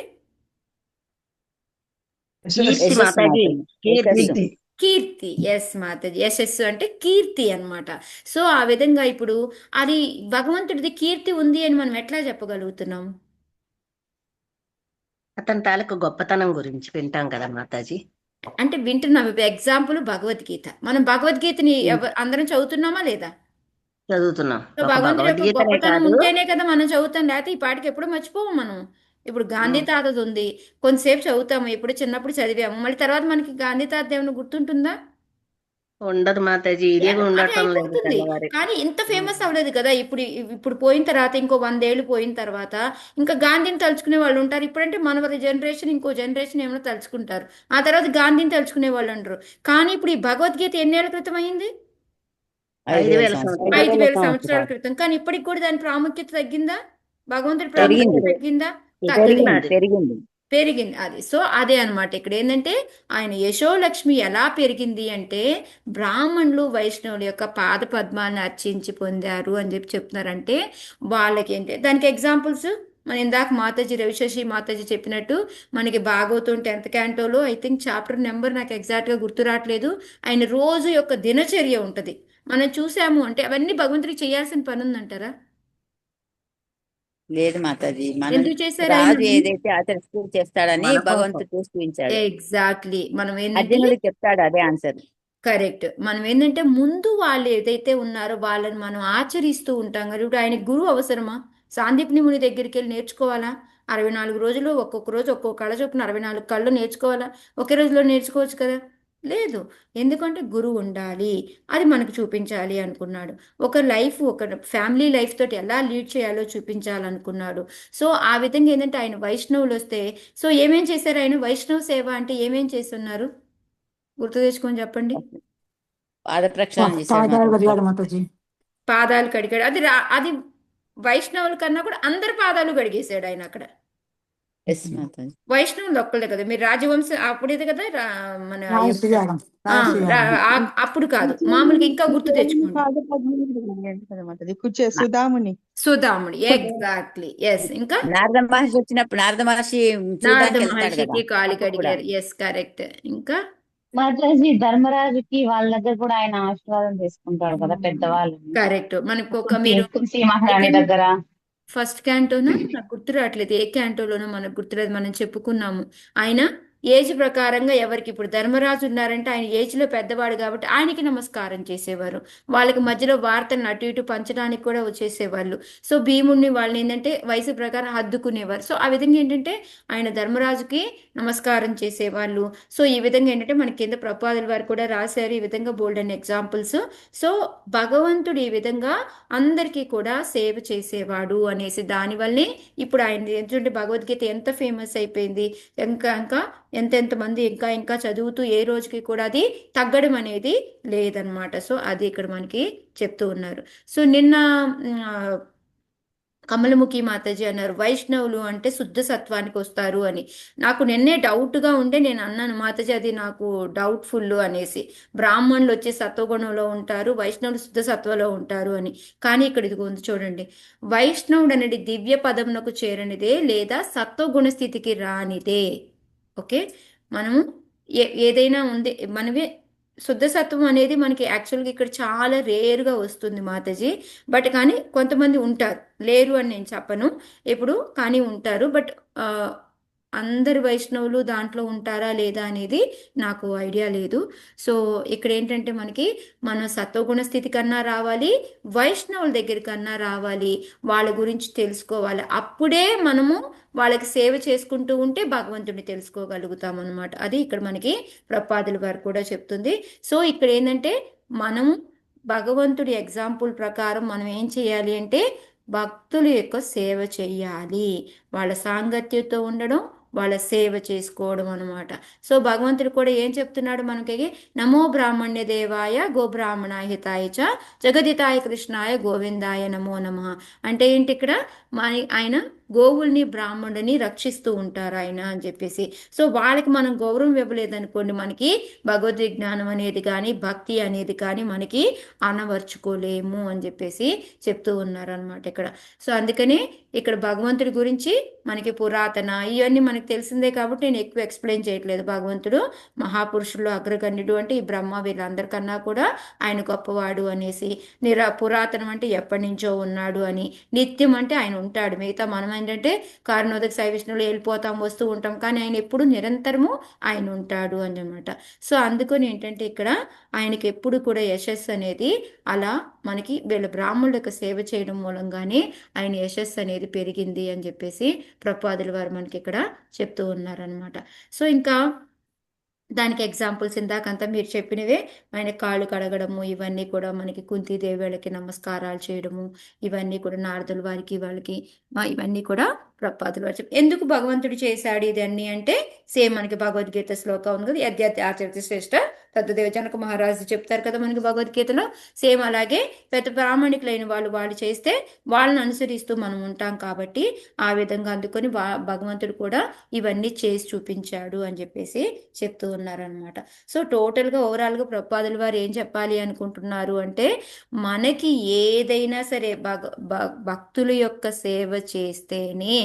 కీర్తి యశస్సు మాతాజీ. మాతాజీ, కీర్తి. యశస్సు. కీర్తి. ఎస్ మాతాజీ, యశస్సు అంటే కీర్తి అన్నమాట. సో ఆ విధంగా ఇప్పుడు అది భగవంతుడిది కీర్తి ఉంది అని మనం ఎట్లా చెప్పగలుగుతున్నాం? అతని తాలూకు గొప్పతనం గురించి వింటాం కదా మాతాజీ. అంటే వింటున్నాం. ఇప్పుడు ఎగ్జాంపుల్ భగవద్గీత. మనం భగవద్గీతని అందరం చదువుతున్నామా లేదా? చదువుతున్నాం. సో ఒక భగవంతుడి యొక్క భగవద్గీతనే గొప్పతనం కాదు, ఉంటేనే కదా మనం చదువుతాం, లేకపోతే ఈ పాటికి ఎప్పుడు మర్చిపోము మనం. ఇప్పుడు గాంధీ తాతది ఉంది, కొంతసేపు చదువుతాము, ఇప్పుడు చిన్నప్పుడు చదివాము, మళ్ళీ తర్వాత మనకి గాంధీ తాత ఏమైనా గుర్తుంటుందా? ఉండదు మాతాజీ. ఇదే అదే ఉండటం లేదు అయిపోతుంది. తెల్లవారి. కానీ ఇంత ఫేమస్ అవ్వలేదు కదా. ఇప్పుడు ఇప్పుడు పోయిన తర్వాత, ఇంకో 100 ఏళ్ళు పోయిన తర్వాత ఇంకా గాంధీని తలుచుకునే వాళ్ళు ఉంటారు. ఇప్పుడంటే మన జనరేషన్, ఇంకో జనరేషన్ ఏమైనా తలుచుకుంటారు, ఆ తర్వాత గాంధీని తలుచుకునే వాళ్ళు ఉండరు. కానీ ఇప్పుడు ఈ భగవద్గీత ఎన్నేళ్ల క్రితం అయింది? 5,000 సంవత్సరాలు. 5,000 సంవత్సరాల క్రితం. కానీ ఇప్పటికి కూడా దాని ప్రాముఖ్యత తగ్గిందా? భగవంతుడి పెరిగింది. ప్రాముఖ్యత తగ్గిందా? పెరిగింది తగ్గలేదు, పెరిగింది. పెరిగింది. అది సో అదే అన్నమాట. ఇక్కడ ఏంటంటే ఆయన యశోలక్ష్మి ఎలా పెరిగింది అంటే బ్రాహ్మణులు వైష్ణవుల యొక్క పాద పద్మాన్ని అర్చించి పొందారు అని చెప్పి చెప్తున్నారంటే వాళ్ళకి ఏంటి దానికి ఎగ్జాంపుల్స్. మన ఇందాక మాతాజీ రవిశశి మాతాజీ చెప్పినట్టు మనకి భాగవతం 10th క్యాంటోలో ఐ థింక్ చాప్టర్ నెంబర్ నాకు ఎగ్జాక్ట్గా గుర్తు రావట్లేదు, ఆయన రోజు యొక్క దినచర్య ఉంటుంది. మనం చూసాము అంటే అవన్నీ భగవంతుడికి చేయాల్సిన పని ఉందంటారా? లేదు మాతాజీ, మనం ఎందుకు చేశారు ఆయన? రాజు ఏదైతే ఆచరిస్తూ చేస్తాడని మన కోసం. భగవంతుడు చూసి చూపించాడు. ఎగ్జాక్ట్లీ. మనం ఏంటంటే అర్జునుడికి చెప్తాడు అదే ఆన్సర్. కరెక్ట్. మనం ఏంటంటే ముందు వాళ్ళు ఏదైతే ఉన్నారో వాళ్ళని మనం ఆచరిస్తూ ఉంటాం కదా. ఇప్పుడు ఆయన గురువు అవసరమా? సాందీప్ని ముని దగ్గరికి వెళ్ళి నేర్చుకోవాలా? 64 రోజులు ఒక్కొక్క రోజు ఒక్కొక్క కళ చొప్పున 64 కళ్ళు నేర్చుకోవాలా? ఒకే రోజులో నేర్చుకోవచ్చు కదా? లేదు. ఎందుకంటే గురువు ఉండాలి, అది మనకు చూపించాలి అనుకున్నాడు. ఒక లైఫ్, ఒక ఫ్యామిలీ లైఫ్ తోటి ఎలా లీడ్ చేయాలో చూపించాలనుకున్నాడు. సో ఆ విధంగా ఏంటంటే ఆయన వైష్ణవులు వస్తే సో ఏమేం చేశారు ఆయన? వైష్ణవ సేవ అంటే ఏమేం చేస్తున్నారు గుర్తు తెచ్చుకొని చెప్పండి. పాద ప్రక్షాళన చేశాడు పాదాలు మాతాజీ. కడిగాడు మాతాజీ. పాదాలు కడిగాడు. అది వైష్ణవుల కన్నా కూడా అందరి పాదాలు కడిగేశాడు ఆయన అక్కడ. ఎస్ మాతాజీ. వైష్ణవులు ఒక్కళ్ళే కదా, మీరు రాజవంశం అప్పుడేది కదా మన రాజశ్రీయాగం. అప్పుడు కాదు, మామూలుగా ఇంకా గుర్తు తెచ్చుకోండి. కదా మాతాజీ, కూర్చో సుధాముని. సుధాముడు, ఎగ్జాక్ట్లీ, ఎస్. ఇంకా నారద మహర్షి వచ్చినప్పుడు నారద మహర్షి నారద చూడడానికి వెళ్తాడు కదా, మహర్షికి కాలి అప్పుడు కూడా. కడిగారు. Yes, correct. ఇంకా మాతాజీ ధర్మరాజుకి వాళ్ళ దగ్గర కూడా ఆయన ఆశీర్వాదం తీసుకుంటాడు కదా పెద్దవాళ్ళు. కరెక్ట్. మనకు ఒక మీరు కుంతి మహారాణి దగ్గర ఫస్ట్ క్యాంటోనా నాకు గుర్తు రావట్లేదు, ఏ క్యాంటోలోనో మనకు గుర్తులేదు, మనం చెప్పుకున్నాము. ఆయన ఏజ్ ప్రకారంగా ఎవరికి, ఇప్పుడు ధర్మరాజు ఉన్నారంటే ఆయన ఏజ్లో పెద్దవాడు కాబట్టి ఆయనకి నమస్కారం చేసేవారు. వాళ్ళకి మధ్యలో వార్తలను అటు ఇటు పంచడానికి కూడా వచ్చేసేవాళ్ళు. సో భీముడిని వాళ్ళని ఏంటంటే వయసు ప్రకారం హద్దుకునేవారు. సో ఆ విధంగా ఏంటంటే ఆయన ధర్మరాజుకి నమస్కారం చేసేవాళ్ళు. సో ఈ విధంగా ఏంటంటే మన కింద ప్రపాదుల వారు కూడా రాశారు ఈ విధంగా బోల్డ్ అండ్ ఎగ్జాంపుల్స్. సో భగవంతుడు ఈ విధంగా అందరికీ కూడా సేవ చేసేవాడు అనేసి దానివల్లే ఇప్పుడు ఆయన ఏంటంటే భగవద్గీత ఎంత ఫేమస్ అయిపోయింది. ఇంకా ఇంకా ఎంతెంతమంది ఇంకా ఇంకా చదువుతూ ఏ రోజుకి కూడా అది తగ్గడం అనేది లేదనమాట. సో అది ఇక్కడ మనకి చెప్తూ ఉన్నారు. సో నిన్న కమలముఖి మాతాజీ అన్నారు వైష్ణవులు అంటే శుద్ధ సత్వానికి వస్తారు అని. నాకు నిన్నే డౌట్గా ఉండే నేను అన్నాను మాతాజీ అది నాకు డౌట్ఫుల్ అనేసి. బ్రాహ్మణులు వచ్చి సత్వగుణంలో ఉంటారు, వైష్ణవులు శుద్ధ సత్వలో ఉంటారు అని. కానీ ఇక్కడ ఇది ఉంది చూడండి, వైష్ణవుడు అనేది దివ్య పదమునకు చేరనిదే లేదా సత్వగుణ స్థితికి రానిదే. ఓకే, మనము ఏదైనా ఉంది మనమే శుద్ధ సత్వం అనేది మనకి యాక్చువల్గా ఇక్కడ చాలా రేరుగా వస్తుంది మాతాజీ. బట్ కానీ కొంతమంది ఉంటారు, లేరు అని నేను చెప్పను ఇప్పుడు, కానీ ఉంటారు. బట్ అందరు వైష్ణవులు దాంట్లో ఉంటారా లేదా అనేది నాకు ఐడియా లేదు. సో ఇక్కడ ఏంటంటే మనకి మనం సత్వగుణ స్థితి కన్నా రావాలి, వైష్ణవుల దగ్గర కన్నా రావాలి, వాళ్ళ గురించి తెలుసుకోవాలి. అప్పుడే మనము వాళ్ళకి సేవ చేసుకుంటూ ఉంటే భగవంతుడిని తెలుసుకోగలుగుతాం అనమాట. అది ఇక్కడ మనకి ప్రపాదుల వారు కూడా చెప్తుంది. సో ఇక్కడ ఏంటంటే మనం భగవంతుడి ఎగ్జాంపుల్ ప్రకారం మనం ఏం చేయాలి అంటే భక్తుల యొక్క సేవ చేయాలి, వాళ్ళ సాంగత్యంతో ఉండడం, వాళ్ళ సేవ చేసుకోవడం అనమాట. సో భగవంతుడు కూడా ఏం చెప్తున్నాడు మనకి, నమో బ్రాహ్మణ్య దేవాయ గో బ్రాహ్మణాయ హితాయ చ జగదితాయ కృష్ణాయ గోవిందాయ నమో నమః. అంటే ఏంటి ఇక్కడ ఆయన గోవుల్ని బ్రాహ్మణుని రక్షిస్తూ ఉంటారు ఆయన అని చెప్పేసి. సో వాళ్ళకి మనం గౌరవం ఇవ్వలేదనుకోండి మనకి భగవద్ విజ్ఞానం అనేది కానీ భక్తి అనేది కానీ మనకి అనవర్చుకోలేము అని చెప్పేసి చెప్తూ ఉన్నారు అనమాట ఇక్కడ. సో అందుకని ఇక్కడ భగవంతుడి గురించి మనకి పురాతన ఇవన్నీ మనకి తెలిసిందే కాబట్టి నేను ఎక్కువ ఎక్స్ప్లెయిన్ చేయట్లేదు. భగవంతుడు మహాపురుషుల్లో అగ్రగణ్యుడు అంటే ఈ బ్రహ్మ వీళ్ళందరికన్నా కూడా ఆయన గొప్పవాడు అనేసి, పురాతనం అంటే ఎప్పటి నుంచో ఉన్నాడు అని, నిత్యం అంటే ఆయన ఉంటాడు, మిగతా మనం ఏంటంటే కారణోదక సాయి విష్ణువులో వెళ్ళిపోతాం వస్తూ ఉంటాం, కానీ ఆయన ఎప్పుడు నిరంతరము ఆయన ఉంటాడు అన్నమాట. సో అందుకని ఏంటంటే ఇక్కడ ఆయనకి ఎప్పుడు కూడా యశస్సు అనేది అలా మనకి వీళ్ళ బ్రాహ్మణుల యొక్క సేవ చేయడం మూలంగానే ఆయన యశస్సు అనేది పెరిగింది అని చెప్పేసి ప్రభుపాదుల వారు మనకి ఇక్కడ చెప్తూ ఉన్నారనమాట. సో ఇంకా దానికి ఎగ్జాంపుల్స్ ఇందాకంతా మీరు చెప్పినవే, ఆయన కాళ్ళు కడగడము, ఇవన్నీ కూడా మనకి కుంతీదేవి వాళ్ళకి నమస్కారాలు చేయడము, ఇవన్నీ కూడా నారదుల వారికి వాళ్ళకి ఇవన్నీ కూడా ప్రభుపాదుల వారు ఎందుకు భగవంతుడు చేశాడు ఇదన్నీ అంటే, సేమ్ మనకి భగవద్గీత శ్లోకం ఉంది కదా, యద్యత్ ఆచరతి శ్రేష్ఠ తద్దేవ జనక మహారాజు చెప్తారు కదా మనకి భగవద్గీతలో. సేమ్ అలాగే పెద్ద ప్రామాణికులైన వాళ్ళు చేస్తే వాళ్ళని అనుసరిస్తూ మనం ఉంటాం కాబట్టి ఆ విధంగా అందుకొని భగవంతుడు కూడా ఇవన్నీ చేసి చూపించాడు అని చెప్పేసి చెప్తూ ఉన్నారనమాట. సో టోటల్గా ఓవరాల్గా ప్రభుపాదుల వారు ఏం చెప్పాలి అనుకుంటున్నారు అంటే, మనకి ఏదైనా సరే భక్తుల యొక్క సేవ చేస్తేనే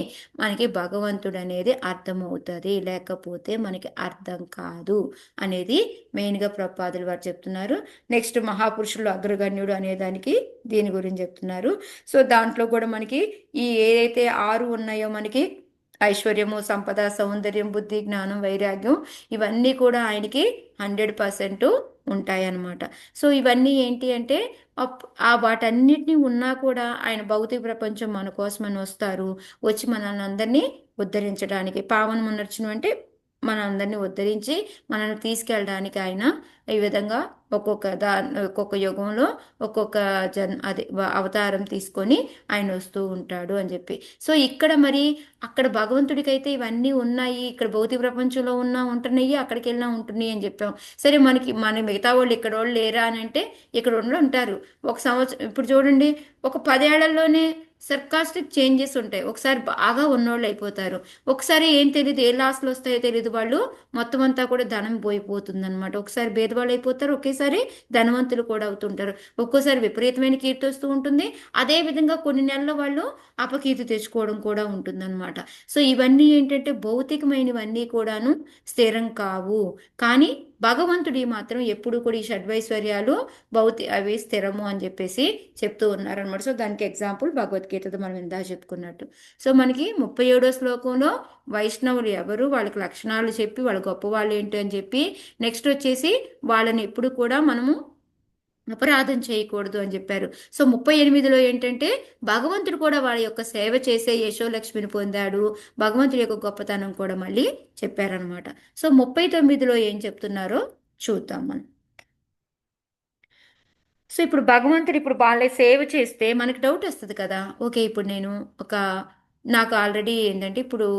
మనకి భగవంతుడు అనేది అర్థమవుతుంది, లేకపోతే మనకి అర్థం కాదు అనేది మెయిన్గా ప్రభుపాదుల వారు చెప్తున్నారు. నెక్స్ట్ మహాపురుషులు అగ్రగణ్యుడు అనే దానికి దీని గురించి చెప్తున్నారు. సో దాంట్లో కూడా మనకి ఈ ఏదైతే 6 ఉన్నాయో మనకి ఐశ్వర్యము, సంపద, సౌందర్యం, బుద్ధి, జ్ఞానం, వైరాగ్యం, ఇవన్నీ కూడా ఆయనకి 100% ఉంటాయన్నమాట. సో ఇవన్నీ ఏంటి అంటే వాటన్నిటినీ ఉన్నా కూడా ఆయన భౌతిక ప్రపంచం మన కోసమని వస్తారు, వచ్చి మనల్ని అందరినీ ఉద్ధరించడానికి, పావనమునర్చను అంటే మనందరినీ ఉద్ధరించి మనల్ని తీసుకెళ్ళడానికి ఆయన ఈ విధంగా ఒక్కొక్క యుగంలో ఒక్కొక్క అవతారం తీసుకొని ఆయన వస్తూ ఉంటాడు అని చెప్పి. సో ఇక్కడ మరి అక్కడ భగవంతుడికైతే ఇవన్నీ ఉన్నాయి, ఇక్కడ భౌతిక ప్రపంచంలో ఉంటున్నాయి, అక్కడికి వెళ్ళినా ఉంటున్నాయి అని చెప్పాం. సరే మన మిగతా వాళ్ళు ఇక్కడ వాళ్ళు లేరా అని అంటే ఇక్కడ ఉంటారు. ఒక సంవత్సరం ఇప్పుడు చూడండి, ఒక 10 ఏళ్లలోనే సర్కాస్టిక్ చేంజెస్ ఉంటాయి. ఒకసారి బాగా ఉన్నోళ్ళు అయిపోతారు, ఒకసారి ఏం తెలియదు, ఏ లాస్లు వస్తాయో తెలియదు, వాళ్ళు మొత్తం అంతా కూడా ధనం పోయిపోతుంది అనమాట. ఒకసారి భేదవాళ్ళు అయిపోతారు, ఒకేసారి ధనవంతులు కూడా అవుతుంటారు. ఒక్కోసారి విపరీతమైన కీర్తి వస్తూ ఉంటుంది, అదే విధంగా కొన్ని నెలల వాళ్ళు అపకీర్తి తెచ్చుకోవడం కూడా ఉంటుందన్నమాట. సో ఇవన్నీ ఏంటంటే భౌతికమైనవన్నీ కూడాను స్థిరం కావు, కానీ భగవంతుడి మాత్రం ఎప్పుడు కూడా ఈ షడ్వైశ్వర్యాలు అవి స్థిరము అని చెప్పేసి చెప్తూ ఉన్నారనమాట. సో దానికి ఎగ్జాంపుల్ భగవద్గీతతో మనం ఇందా చెప్పుకున్నట్టు. సో మనకి 37వ శ్లోకంలో వైష్ణవులు ఎవరు, వాళ్ళకి లక్షణాలు చెప్పి వాళ్ళ గొప్పవాళ్ళు ఏంటి అని చెప్పి, నెక్స్ట్ వచ్చేసి వాళ్ళని ఎప్పుడు కూడా మనము అపరాధం చేయకూడదు అని చెప్పారు. సో 38లో ఏంటంటే భగవంతుడు కూడా వాళ్ళ యొక్క సేవ చేసే యశోలక్ష్మిని పొందాడు, భగవంతుడి యొక్క గొప్పతనం కూడా మళ్ళీ చెప్పారనమాట. సో 39లో ఏం చెప్తున్నారో చూద్దాం మనం. సో ఇప్పుడు భగవంతుడు ఇప్పుడు వాళ్ళ సేవ చేస్తే మనకి డౌట్ వస్తుంది కదా, ఓకే ఇప్పుడు నాకు ఆల్రెడీ ఏంటంటే ఇప్పుడు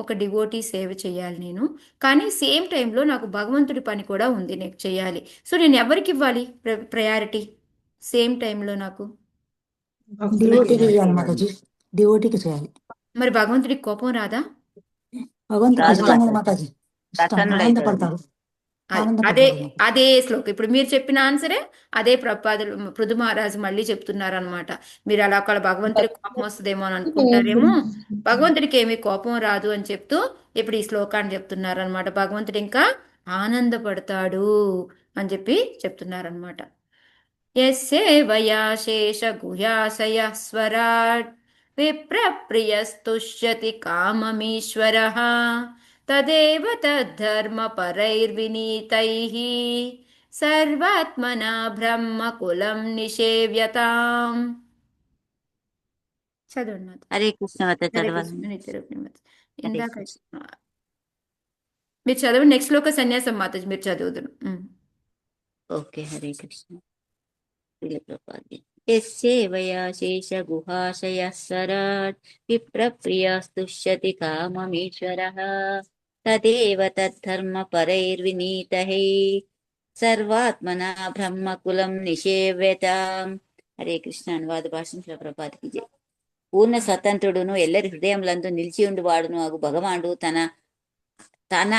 ఒక డివోటీ సేవ చేయాలి నేను, కానీ సేమ్ టైంలో నాకు భగవంతుడి పని కూడా ఉంది నేను చేయాలి. సో నేను ఎవరికి ఇవ్వాలి ప్రయారిటీ సేమ్ టైంలో? నాకు భక్తులకి డివోటీకి చేయాలి. మరి భగవంతుడికి కోపం రాదా? భగవంతుడికి రాదు ఇష్టం మాతాజీ. మాతాజీ, ఇష్టం, ప్రసన్నుడైతాడు. ఆనందపడతాడు. అదే శ్లోకం ఇప్పుడు మీరు చెప్పిన ఆన్సరే అదే పృథు మహారాజు మళ్ళీ చెప్తున్నారనమాట. మీరు అలా అక్కడ భగవంతుడికి కోపం వస్తుందేమో అని అనుకుంటారేమో, భగవంతుడికి ఏమీ కోపం రాదు అని చెప్తూ ఇప్పుడు ఈ శ్లోకాన్ని చెప్తున్నారనమాట. భగవంతుడు ఇంకా ఆనందపడతాడు అని చెప్పి చెప్తున్నారనమాట. యస్సేవయా శేష గుహ్యాశయ స్వరాట్ విప్రప్రియస్తుష్యతి కామమీశ్వరః తదేవ తద్ధర్మ పరైర్వినీతైః సర్వాత్మనా బ్రహ్మకులం నిషేవ్యతాం. చదవండి. హరే కృష్ణ మాత హరే చదవాలి. కృష్ణ నిత్యరూపిణి. ఇందాక మీరు చదవండి, నెక్స్ట్ శ్లోక సన్యాసం మాతాజీ మీరు చదువుదురు. ఓకే, హరే కృష్ణ. యస్సేవయా శేష గుహాశయ సరాట్ విప్రప్రియాస్తుష్యతి కామమీశ్వరః తదేవ తద్ధర్మ పరైర్వినీతః సర్వాత్మనా బ్రహ్మకులం నిషేవ్యతాం. హరే కృష్ణ. అనువాద భాషించిన ప్రభాతికి జై. పూర్ణ స్వతంత్రుడును ఎల్లరి హృదయములందు నిలిచి ఉండువాడును అగు భగవానుడు తన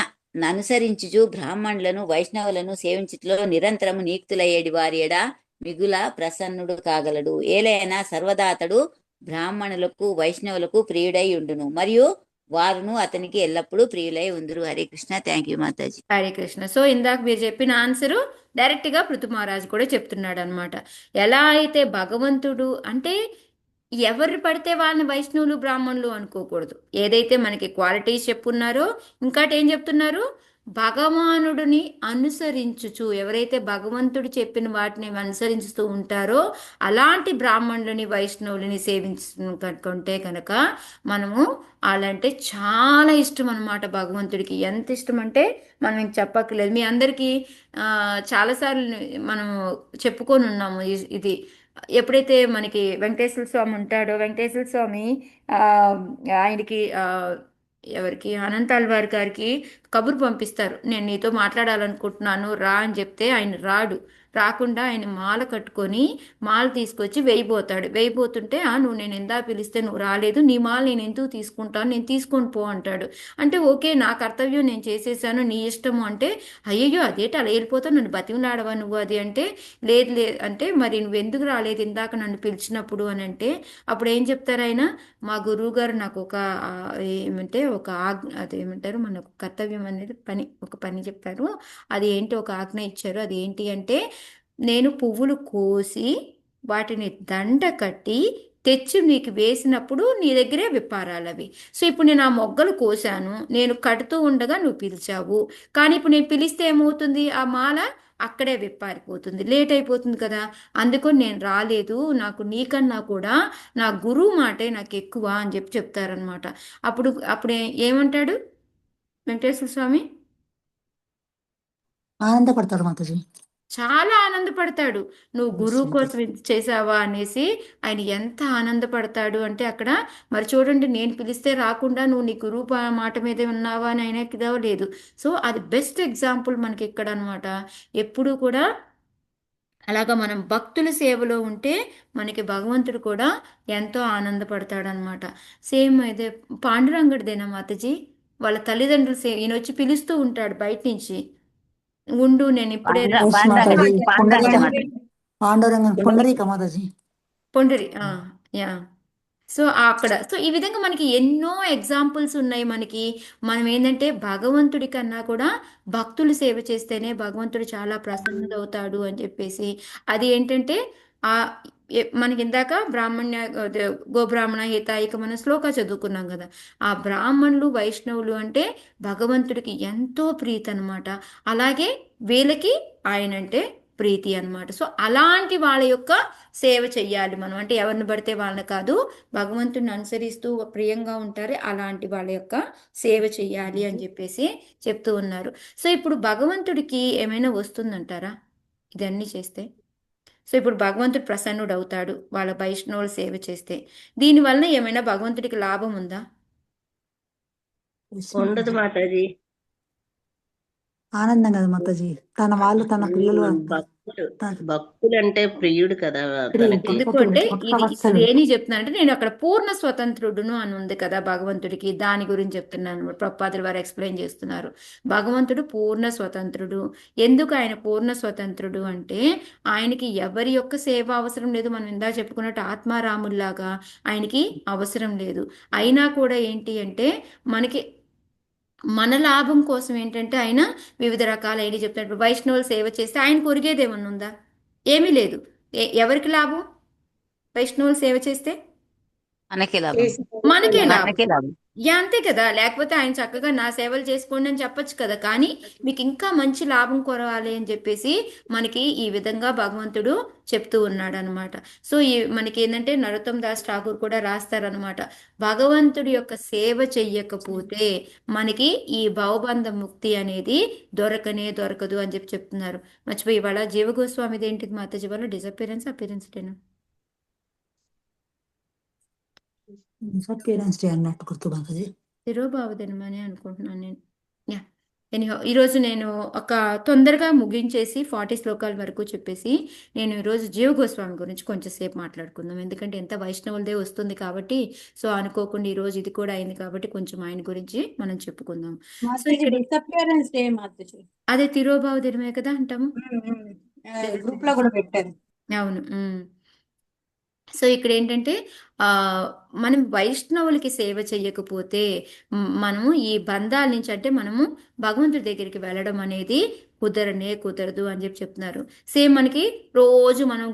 అనుసరించుచు బ్రాహ్మణులను వైష్ణవులను సేవించుట్లో నిరంతరము నియుక్తులయ్యేడి వారి ఎడ మిగుల ప్రసన్నుడు కాగలడు. ఏలైనా సర్వదాతడు బ్రాహ్మణులకు వైష్ణవులకు ప్రియుడై ఉండును, మరియు వారును అతనికి ఎల్లప్పుడూ ప్రియులై ఉందురు. Hare Krishna. Thank you Mataji. Hare Krishna. So ఇందాక మీరు చెప్పిన ఆన్సరు డైరెక్ట్గా పృథు మహారాజు కూడా చెప్తున్నాడు అనమాట. ఎలా అయితే భగవంతుడు అంటే ఎవరు పడితే వాళ్ళని వైష్ణవులు బ్రాహ్మణులు అనుకోకూడదు. ఏదైతే మనకి క్వాలిటీస్ చెప్పున్నారో ఇంకాటి ఏం చెప్తున్నారు, భగవానుడిని అనుసరించుచు, ఎవరైతే భగవంతుడు చెప్పిన వాటిని అనుసరిస్తూ ఉంటారో అలాంటి బ్రాహ్మణులని వైష్ణవులని సేవించుకుంటే కనుక మనము అలాంటే చాలా ఇష్టం అన్నమాట భగవంతుడికి. ఎంత ఇష్టం అంటే మనం ఇంక చెప్పక్కర్లేదు. మీ అందరికీ చాలాసార్లు మనం చెప్పుకొని ఉన్నాము ఇది. ఎప్పుడైతే మనకి వెంకటేశ్వర స్వామి ఉంటాడో, వెంకటేశ్వర స్వామి ఆ, ఆయనకి ఎవరికి అనంతాళ్వారి గారికి కబురు పంపిస్తారు, నేను నీతో మాట్లాడాలనుకుంటున్నాను రా అని చెప్తే ఆయన రాడు. రాకుండా ఆయన మాల కట్టుకొని మాల తీసుకొచ్చి వేయిపోతాడు. వేయిపోతుంటే నువ్వు నేను ఎందా పిలిస్తే నువ్వు రాలేదు, నీ మాల నేను ఎందుకు తీసుకుంటాను, నేను తీసుకొని పో అంటాడు. అంటే ఓకే, నా కర్తవ్యం నేను చేసేసాను, నీ ఇష్టము అంటే, అయ్యయ్యో అదేంటి అలా వెళ్ళిపోతావు, నన్ను బతిమలాడవా నువ్వు అది అంటే, లేదు లేదు అంటే, మరి నువ్వు ఎందుకు రాలేదు ఇందాక నన్ను పిలిచినప్పుడు అని అంటే, అప్పుడు ఏం చెప్తారు ఆయన, మా గురువు గారు నాకు ఒక ఏమంటే ఒక ఆజ్ఞ, అదేమంటారు మన కర్తవ్యం అనేది ఒక పని చెప్తారు. అది ఏంటి, ఒక ఆజ్ఞ ఇచ్చారు. అది ఏంటి అంటే, నేను పువ్వులు కోసి వాటిని దండ కట్టి తెచ్చి నీకు వేసినప్పుడు నీ దగ్గరే విప్పారాలి అవి. సో ఇప్పుడు నేను ఆ మొగ్గలు కోసాను, నేను కడుతూ ఉండగా నువ్వు పిలిచావు, కానీ ఇప్పుడు నేను పిలిస్తే ఏమవుతుంది, ఆ మాల అక్కడే విప్పారిపోతుంది, లేట్ అయిపోతుంది కదా. అందుకని నేను రాలేదు, నాకు నీకన్నా కూడా నా గురువు మాటే నాకు ఎక్కువ అని చెప్తారనమాట. అప్పుడు అప్పుడు ఏమంటాడు వెంకటేశ్వర స్వామి, ఆనందపడతాడు మాతాజీ. చాలా ఆనందపడతాడు. నువ్వు గురువు కోసం ఇది చేసావా అనేసి ఆయన ఎంత ఆనందపడతాడు అంటే అక్కడ. మరి చూడండి, నేను పిలిస్తే రాకుండా నువ్వు నీ గురువు మాట మీదే ఉన్నావా అని ఆయనకి లేదు. సో అది బెస్ట్ ఎగ్జాంపుల్ మనకి ఇక్కడ అనమాట. ఎప్పుడు కూడా అలాగా మనం భక్తుల సేవలో ఉంటే మనకి భగవంతుడు కూడా ఎంతో ఆనందపడతాడనమాట. సేమ్ అయితే పాండురంగడిదేనా మాతాజీ, వాళ్ళ తల్లిదండ్రులు ఈయన వచ్చి పిలుస్తూ ఉంటాడు బయట నుంచి, ఉండు నేను ఇప్పుడే yes Mataji, Pandurangam Pundarika Mataji. Pandhari yeah. So అక్కడ సో ఈ విధంగా మనకి ఎన్నో ఎగ్జాంపుల్స్ ఉన్నాయి మనకి. మనం ఏంటంటే భగవంతుడి కన్నా కూడా భక్తులు సేవ చేస్తేనే భగవంతుడు చాలా ప్రసన్నుడవుతాడు అని చెప్పేసి. అది ఏంటంటే ఆ మనకి ఇందాక బ్రాహ్మణ్య గోబ్రాహ్మణ హితాయిక మన శ్లోక చదువుకున్నాం కదా. ఆ బ్రాహ్మణులు వైష్ణవులు అంటే భగవంతుడికి ఎంతో ప్రీతి అనమాట. అలాగే వీళ్ళకి ఆయన అంటే ప్రీతి అనమాట. సో అలాంటి వాళ్ళ యొక్క సేవ చెయ్యాలి మనం. అంటే ఎవరిని పడితే వాళ్ళని కాదు, భగవంతుడిని అనుసరిస్తూ ప్రియంగా ఉంటారు అలాంటి వాళ్ళ యొక్క సేవ చెయ్యాలి అని చెప్పేసి చెప్తూ ఉన్నారు. సో ఇప్పుడు భగవంతుడికి ఏమైనా వస్తుందంటారా ఇదన్నీ చేస్తే? సో ఇప్పుడు భగవంతుడు ప్రసన్నుడు అవుతాడు వాళ్ళ వైష్ణవులు సేవ చేస్తే, దీనివల్ల ఏమైనా భగవంతుడికి లాభం ఉందా? ఉండదు మాతాజీ. ఆనందం కదా మాతాజీ, తన వాళ్ళు తన పిల్లలు భక్తులు అంటే ప్రియుడు కదా తనకి. ఎందుకంటే ఇది ఏని చెప్తున్నానంటే, నేను అక్కడ పూర్ణ స్వతంత్రుడును అని ఉంది కదా భగవంతుడికి, దాని గురించి చెప్తున్నాను. ప్రభుపాదులు వారు ఎక్స్ప్లెయిన్ చేస్తున్నారు, భగవంతుడు పూర్ణ స్వతంత్రుడు. ఎందుకు ఆయన పూర్ణ స్వతంత్రుడు అంటే, ఆయనకి ఎవరి యొక్క సేవ అవసరం లేదు. మనం ఇందా చెప్పుకున్నట్టు ఆత్మారాముల్లాగా ఆయనకి అవసరం లేదు. అయినా కూడా ఏంటి అంటే మనకి మన లాభం కోసం ఏంటంటే ఆయన వివిధ రకాల ఏంటి చెప్తున్నట్టు వైష్ణవులు సేవ చేస్తే ఆయన కొరిగేది ఏమన్నా ఉందా? ఏమీ లేదు. ఎవరికి లాభం? వైష్ణవులు సేవ చేస్తే మనకే లాభం, మనకే లాభం. మనకే లాభం. అంతే కదా. లేకపోతే ఆయన చక్కగా నా సేవలు చేసుకోండి అని చెప్పొచ్చు కదా. కానీ మీకు ఇంకా మంచి లాభం కొరవాలి అని చెప్పేసి మనకి ఈ విధంగా భగవంతుడు చెప్తూ ఉన్నాడు అనమాట. సో మనకి ఏంటంటే నరోత్తమ్ దాస్ ఠాకూర్ కూడా రాస్తారనమాట, భగవంతుడి యొక్క సేవ చెయ్యకపోతే మనకి ఈ భవబంధ ముక్తి అనేది దొరకదు అని చెప్తున్నారు. మర్చిపోయి ఇవాళ జీవగోస్వామిది ఏంటిది మాతాజీ, వాళ్ళ డిసపిరెన్స్ అపిరెన్స్ డేనా? డిసపియరెన్స్ డే అన్నట్టు గుర్తు మాతాజీ. తిరోభావదినమని అనుకుంటున్నాను నేను. యా, ఎనీహౌ ఈరోజు నేను ఒక తొందరగా ముగించేసి 40 శ్లోకాల వరకు చెప్పేసి నేను ఈరోజు జీవ గోస్వామి గురించి కొంచెం సేపు మాట్లాడుకుందాం. ఎందుకంటే ఎంత వైష్ణవులదే వస్తుంది కాబట్టి, సో అనుకోకుండా ఈరోజు ఇది కూడా అయింది కాబట్టి కొంచెం ఆయన గురించి మనం చెప్పుకుందాం. సో ఇక్కడ డిసపియరెన్స్ డే మాతాజీ, అదే తిరోభావ దినమే కదా అంటాము, గ్రూప్ లో కూడా పెట్టారు. అవును. సో ఇక్కడ ఏంటంటే మనం వైష్ణవులకి సేవ చెయ్యకపోతే మనము ఈ బంధాల నుంచి, అంటే మనము భగవంతుడి దగ్గరికి వెళ్ళడం అనేది కుదరనే కుదరదు అని చెప్పి చెప్తున్నారు. సేమ్ మనకి రోజు మనం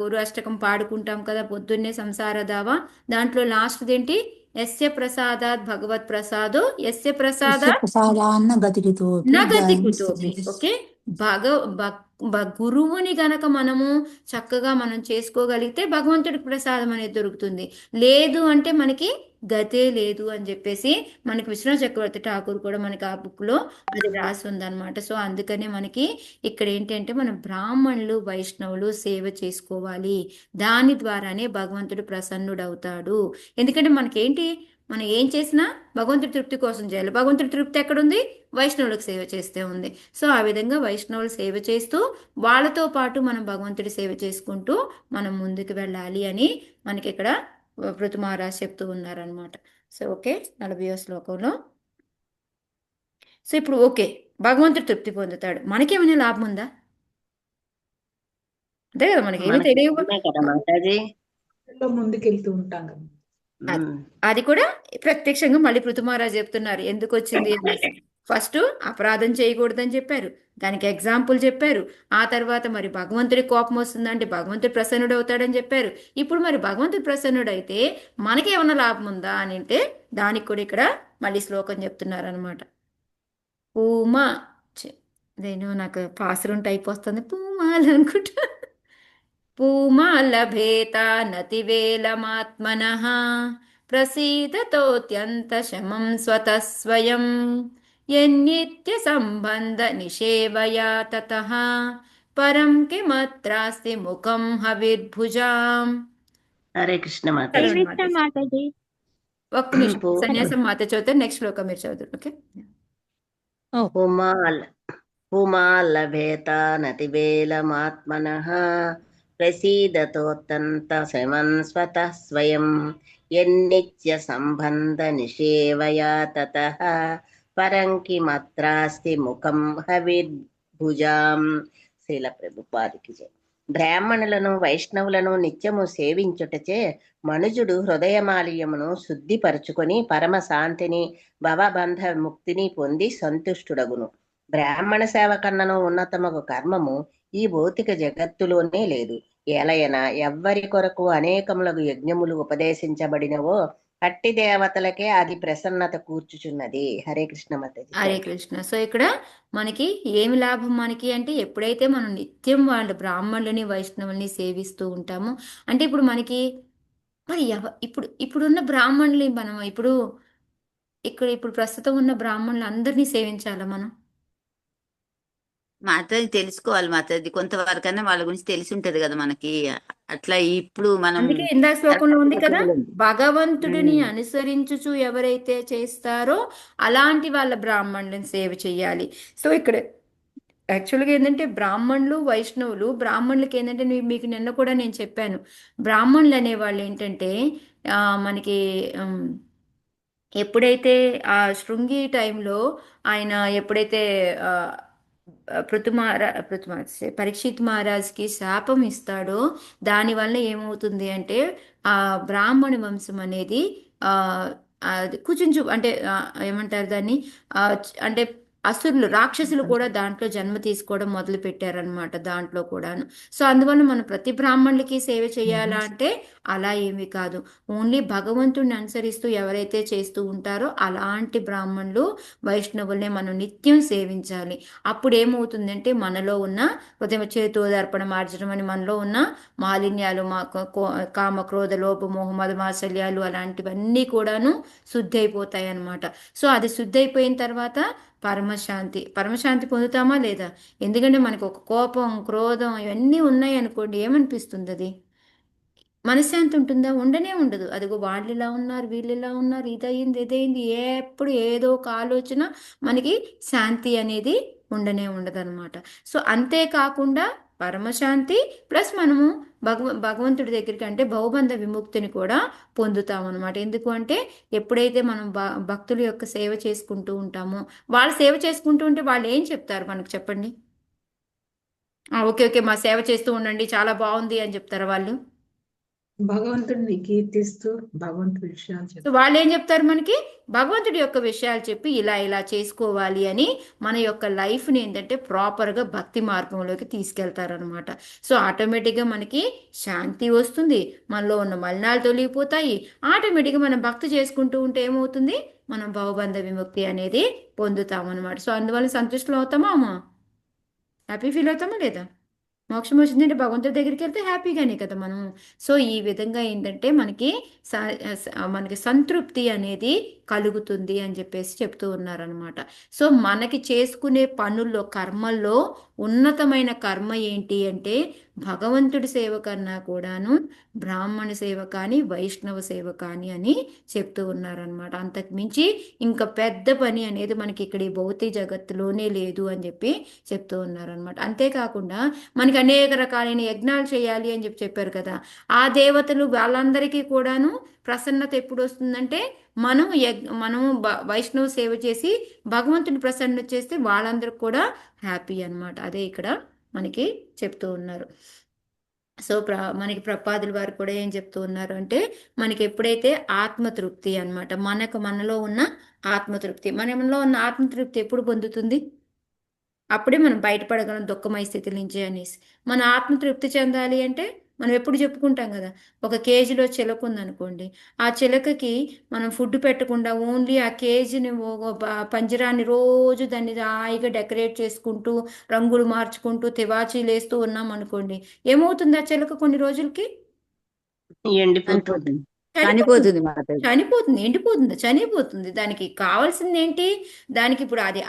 గురు అష్టకం పాడుకుంటాం కదా పొద్దున్నే సంసార దావా. దాంట్లో లాస్ట్ ఏంటి? యస్య ప్రసాదాత్ భగవత్ ప్రసాదో యస్య यस्य ప్రసాదాత్ प्रसादान्न गतिरितोऽपि నగతి కుతోపి. ध्यायेत् ఓకే, భగ గురువుని గనక మనము చక్కగా మనం చేసుకోగలిగితే భగవంతుడికి ప్రసాదం అనేది దొరుకుతుంది. లేదు అంటే మనకి గతే లేదు అని చెప్పేసి మనకి విశ్వనాథ చక్రవర్తి ఠాకూర్ కూడా మనకి ఆ బుక్ లో అది రాసి ఉందన్నమాట. సో అందుకనే మనకి ఇక్కడ ఏంటంటే మనం బ్రాహ్మణులు వైష్ణవులు సేవ చేసుకోవాలి. దాని ద్వారానే భగవంతుడు ప్రసన్నుడవుతాడు. ఎందుకంటే మనకేంటి, మనం ఏం చేసినా భగవంతుడి తృప్తి కోసం చేయాలి. భగవంతుడి తృప్తి ఎక్కడుంది? వైష్ణవులకు సేవ చేస్తే ఉంది. సో ఆ విధంగా వైష్ణవులు సేవ చేస్తూ వాళ్ళతో పాటు మనం భగవంతుడి సేవ చేసుకుంటూ మనం ముందుకు వెళ్ళాలి అని మనకి ఇక్కడ పృథు మహారాజ్ చెప్తూ ఉన్నారనమాట. సో ఓకే, 40వ శ్లోకంలో. సో ఇప్పుడు ఓకే, భగవంతుడు తృప్తి పొందుతాడు, మనకేమైనా లాభం ఉందా? అంతే కదా, మనకేమీ మనకి తెలియవు. నిజమే కదా మాతాజీ. ముందుకెళ్తూ ఉంటాం కదా. ఉమ్. అది కూడా ప్రత్యక్షంగా మళ్ళీ పృథు మహారాజ్ చెప్తున్నారు ఎందుకు వచ్చింది అనేసి. ఫస్ట్ అపరాధం చేయకూడదని చెప్పారు, దానికి ఎగ్జాంపుల్ చెప్పారు. ఆ తర్వాత మరి భగవంతుడి కోపం వస్తుందంటే భగవంతుడు ప్రసన్నుడు అవుతాడని చెప్పారు. ఇప్పుడు మరి భగవంతుడు ప్రసన్నుడైతే మనకేమన్నా లాభం ఉందా అని అంటే దానికి కూడా ఇక్కడ మళ్ళీ శ్లోకం చెప్తున్నారు అనమాట. పూమా నేను నాకు పాసురం టైప్ వస్తుంది, పూమాలు అనుకుంటా. పూమాలభేత నతివేలమాత్మనః ప్రసీదతోత్యంత శమం స్వతః స్వయం యన్నిత్య సంబంధ నిషేవయా తతః పరం కిమత్రాస్తి ముఖం హవిర్భుజాం. హరే కృష్ణ మాతాజీ. చదవండి శ్రీకృష్ణ మాతాజీ. మాతాజీ. ఒక్క నిమిషం, సన్యాసం మాత చదువుతారు, నెక్స్ట్ శ్లోకం మీరు చదువుతారు. ఓకే. పుమాలభేత నతివేలమాత్మనః ప్రసీదతోత్తంత శమం స్వతః స్వయం యన్నిత్య సంబంధ నిషేవయా తతః పరం కిమత్రాస్తి ముఖం హవిర్భుజాం. శ్రీల ప్రభుపాదికి జై. బ్రాహ్మణులను వైష్ణవులను నిత్యము సేవించుటచే మనుజుడు హృదయమాలియమును శుద్ధిపరచుకొని పరమ శాంతిని భవబంధ ముక్తిని పొంది సంతుష్టుడగును. బ్రాహ్మణ సేవ కన్నను ఉన్నతమగు కర్మము ఈ భౌతిక జగత్తులోనే లేదు. ఏలయన ఎవ్వరి కొరకు అనేకములకు యజ్ఞములు ఉపదేశించబడినవో అట్టి దేవతలకే అది ప్రసన్నత కూర్చుచున్నది. హరే కృష్ణ మాతాజీ. హరే కృష్ణ. సో ఇక్కడ మనకి ఏమి లాభం మనకి అంటే ఎప్పుడైతే మనం నిత్యం వాళ్ళ బ్రాహ్మణులని వైష్ణవుల్ని సేవిస్తూ ఉంటామో అంటే ఇప్పుడు మనకి మరి ఇప్పుడున్న బ్రాహ్మణులు మనం ఇప్పుడు ప్రస్తుతం ఉన్న బ్రాహ్మణులు అందరినీ సేవించాలా మనం? మాతాజీ తెలుసుకోవాలి మాతాజీ, కొంతవరకన్నా వాళ్ళ గురించి తెలిసి ఉంటది కదా మనకి. అట్లా ఇప్పుడు మనం అందుకే ఇందాక శ్లోకంలో ఉంది కదా, ఉమ్. భగవంతుడిని అనుసరించుచు ఎవరైతే చేస్తారో అలాంటి వాళ్ళ బ్రాహ్మణులను సేవ చేయాలి. సో ఇక్కడ యాక్చువల్గా ఏంటంటే బ్రాహ్మణులకి ఏంటంటే మీకు నిన్న కూడా నేను చెప్పాను, బ్రాహ్మణులు అనేవాళ్ళు ఏంటంటే మనకి ఎప్పుడైతే ఆ శృంగి టైంలో ఆయన ఎప్పుడైతే పరీక్షిత్ మహారాజ్కి శాపం ఇస్తాడో దానివల్ల ఏమవుతుంది అంటే ఆ బ్రాహ్మణ వంశం అనేది కుచించు అంటే ఏమంటారు దాన్ని, అంటే అసురులు రాక్షసులు కూడా దాంట్లో జన్మ తీసుకోవడం మొదలు పెట్టారనమాట దాంట్లో కూడాను. సో అందువల్ల మనం ప్రతి బ్రాహ్మణులకి సేవ చేయాలా అంటే అలా ఏమీ కాదు. ఓన్లీ భగవంతుడిని అనుసరిస్తూ ఎవరైతే చేస్తూ ఉంటారో అలాంటి బ్రాహ్మణులు వైష్ణవుల్ని మనం నిత్యం సేవించాలి. అప్పుడు ఏమవుతుందంటే మనలో ఉన్న ఉదయం చేతోదర్పణ మార్జనం అని మనలో ఉన్న మాలిన్యాలు కామ క్రోధ లోభ మోహ మద మాత్సర్యాలు అలాంటివన్నీ కూడాను శుద్ధి అయిపోతాయి అన్నమాట. సో అది శుద్ధి అయిపోయిన తర్వాత పరమశాంతి పొందుతామా లేదా? ఎందుకంటే మనకు ఒక కోపం క్రోధం ఇవన్నీ ఉన్నాయి అనుకోండి, ఏమనిపిస్తుంది? అది మనశ్శాంతి ఉంటుందా? ఉండనే ఉండదు. అదిగో వాళ్ళు ఇలా ఉన్నారు, వీళ్ళు ఇలా ఉన్నారు, ఇదయింది, ఎప్పుడు ఏదో ఒక ఆలోచన, మనకి శాంతి అనేది ఉండనే ఉండదు అనమాట. సో అంతేకాకుండా పరమశాంతి ప్లస్ మనము భగవంతుడి దగ్గరికి అంటే భవబంధ విముక్తిని కూడా పొందుతాం అనమాట. ఎందుకు అంటే ఎప్పుడైతే మనం భక్తుల యొక్క సేవ చేసుకుంటూ ఉంటామో, వాళ్ళు సేవ చేసుకుంటూ ఉంటే వాళ్ళు ఏం చెప్తారు మనకు చెప్పండి? ఓకే మా సేవ చేస్తూ ఉండండి, చాలా బాగుంది అని చెప్తారా వాళ్ళు? భగవంతుడిని కీర్తిస్తూ భగవంతుడి విషయాలు సో చెప్తారు. వాళ్ళు ఏం చెప్తారు మనకి? భగవంతుడి యొక్క విషయాలు చెప్పి ఇలా ఇలా చేసుకోవాలి అని మన యొక్క లైఫ్ని ఏంటంటే ప్రాపర్గా భక్తి మార్గంలోకి తీసుకెళ్తారనమాట. సో ఆటోమేటిక్గా మనకి శాంతి వస్తుంది, మనలో ఉన్న మలినాలు తొలగిపోతాయి. ఆటోమేటిక్గా మనం భక్తి చేసుకుంటూ ఉంటే ఏమవుతుంది? మనం భవబంధ విముక్తి అనేది పొందుతామన్నమాట. సో అందువల్ల సంతుష్టులు అవుతామా అమ్మా? హ్యాపీ ఫీల్ అవుతామా లేదా? మోక్షం వచ్చిందంటే భగవంతుడి దగ్గరికి వెళ్తే హ్యాపీగానే కదా మనం. సో ఈ విధంగా ఏంటంటే మనకి సంతృప్తి అనేది కలుగుతుంది అని చెప్పేసి చెప్తూ ఉన్నారనమాట. సో మనకి చేసుకునే పనుల్లో కర్మల్లో ఉన్నతమైన కర్మ ఏంటి అంటే భగవంతుడి సేవ కన్నా కూడాను బ్రాహ్మణ సేవ కానీ వైష్ణవ సేవ కానీ అని చెప్తూ ఉన్నారనమాట. అంతకు మించి ఇంకా పెద్ద పని అనేది మనకి ఇక్కడ ఈ భౌతిక జగత్తులోనే లేదు అని చెప్పి చెప్తూ ఉన్నారనమాట. అంతేకాకుండా మనకి అనేక రకాలైన యజ్ఞాలు చేయాలి అని చెప్పారు కదా. ఆ దేవతలు వాళ్ళందరికీ కూడాను ప్రసన్నత ఎప్పుడు వస్తుందంటే మనము వైష్ణవ సేవ చేసి భగవంతుని ప్రసన్న చేస్తే వాళ్ళందరికి కూడా హ్యాపీ అన్నమాట. అదే ఇక్కడ మనకి చెప్తూ ఉన్నారు. సో మనకి ప్రపాదుల వారు కూడా ఏం చెప్తూ ఉన్నారు అంటే మనకి ఎప్పుడైతే ఆత్మతృప్తి అన్నమాట, మనలో ఉన్న ఆత్మతృప్తి, మనలో ఉన్న ఆత్మతృప్తి ఎప్పుడు పొందుతుంది? అప్పుడే మనం బయటపడగలం దుఃఖమయ స్థితి నుంచి అనేసి. మన ఆత్మతృప్తి చెందాలి అంటే మనం ఎప్పుడు చెప్పుకుంటాం కదా, ఒక కేజీలో చిలక ఉందనుకోండి, ఆ చిలకకి మనం ఫుడ్ పెట్టకుండా ఓన్లీ ఆ కేజీని పంజరాన్ని రోజు దాన్ని హాయిగా డెకరేట్ చేసుకుంటూ రంగులు మార్చుకుంటూ తివాచీలు వేస్తూ ఉన్నాం అనుకోండి, ఏమవుతుంది? ఆ చిలక కొన్ని రోజులకి ఎండిపోతుంది. చనిపోతుంది మాతాజీ. చనిపోతుంది, ఎండిపోతుంది, చనిపోతుంది. దానికి కావాల్సింది ఏంటి? దానికి ఇప్పుడు అది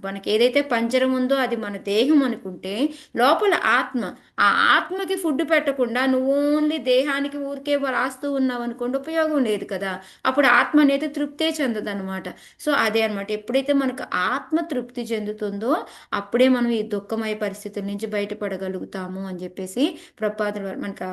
మనకి ఏదైతే పంజరం ఉందో అది మన దేహం అనుకుంటే లోపల ఆత్మ, ఆ ఆత్మకి ఫుడ్ పెట్టకుండా నువ్వు ఓన్లీ దేహానికి ఊరికే రాస్తూ ఉన్నావు అనుకోండి, ఉపయోగం లేదు కదా. అప్పుడు ఆత్మ అనేది తృప్తే చెందదు అనమాట. సో అదే అనమాట, ఎప్పుడైతే మనకు ఆత్మ తృప్తి చెందుతుందో అప్పుడే మనం ఈ దుఃఖమయ పరిస్థితుల నుంచి బయటపడగలుగుతాము అని చెప్పేసి ప్రపాదుల మనకి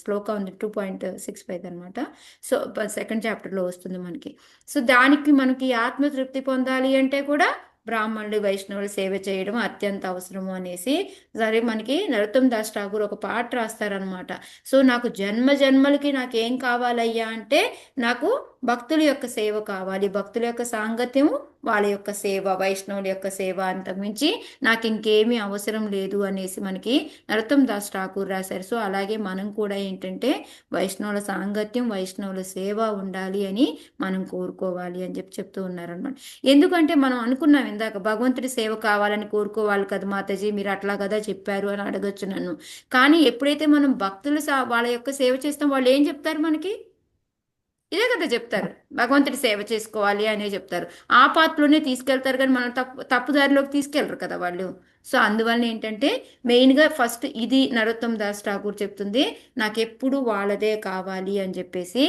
శ్లోకం ఉంది 2.65 అనమాట. సో సెకండ్ చాప్టర్లో వస్తుంది మనకి. సో దానికి మనకి ఆత్మతృప్తి పొందాలి అంటే కూడా బ్రాహ్మణులు వైష్ణవులు సేవ చేయడం అత్యంత అవసరము అనేసి సరే మనకి నరోత్తమ్ దాస్ ఠాగూర్ ఒక పాట రాస్తారనమాట. సో నాకు జన్మ జన్మలకి నాకేం కావాలయ్యా అంటే నాకు భక్తుల యొక్క సేవ కావాలి, భక్తుల యొక్క సాంగత్యము, వాళ్ళ యొక్క సేవ, వైష్ణవుల యొక్క సేవ, అంతకుమించి నాకు ఇంకేమీ అవసరం లేదు అనేసి మనకి నరోత్తమ్ దాస్ ఠాకూర్ రాశారు. సో అలాగే మనం కూడా ఏంటంటే వైష్ణవుల సాంగత్యం, వైష్ణవుల సేవ ఉండాలి అని మనం కోరుకోవాలి అని చెప్తూ ఉన్నారనమాట. ఎందుకంటే మనం అనుకున్నాం ఇందాక భగవంతుడి సేవ కావాలని కోరుకోవాలి కదా మాతాజీ, మీరు అట్లా కదా చెప్పారు అని అడగచ్చు నన్ను. కానీ ఎప్పుడైతే మనం భక్తులు వాళ్ళ యొక్క సేవ చేస్తాం, వాళ్ళు ఏం చెప్తారు మనకి? ఇదే కదా చెప్తారు, భగవంతుడి సేవ చేసుకోవాలి అనే చెప్తారు. ఆ పాత్రలోనే తీసుకెళ్తారు కానీ మనం తప్పుదారిలోకి తీసుకెళ్లరు కదా వాళ్ళు. సో అందువల్ల ఏంటంటే మెయిన్గా ఫస్ట్ ఇది నరోత్తమ్ దాస్ ఠాకూర్ చెప్తుంది, నాకు ఎప్పుడు వాళ్ళదే కావాలి అని చెప్పేసి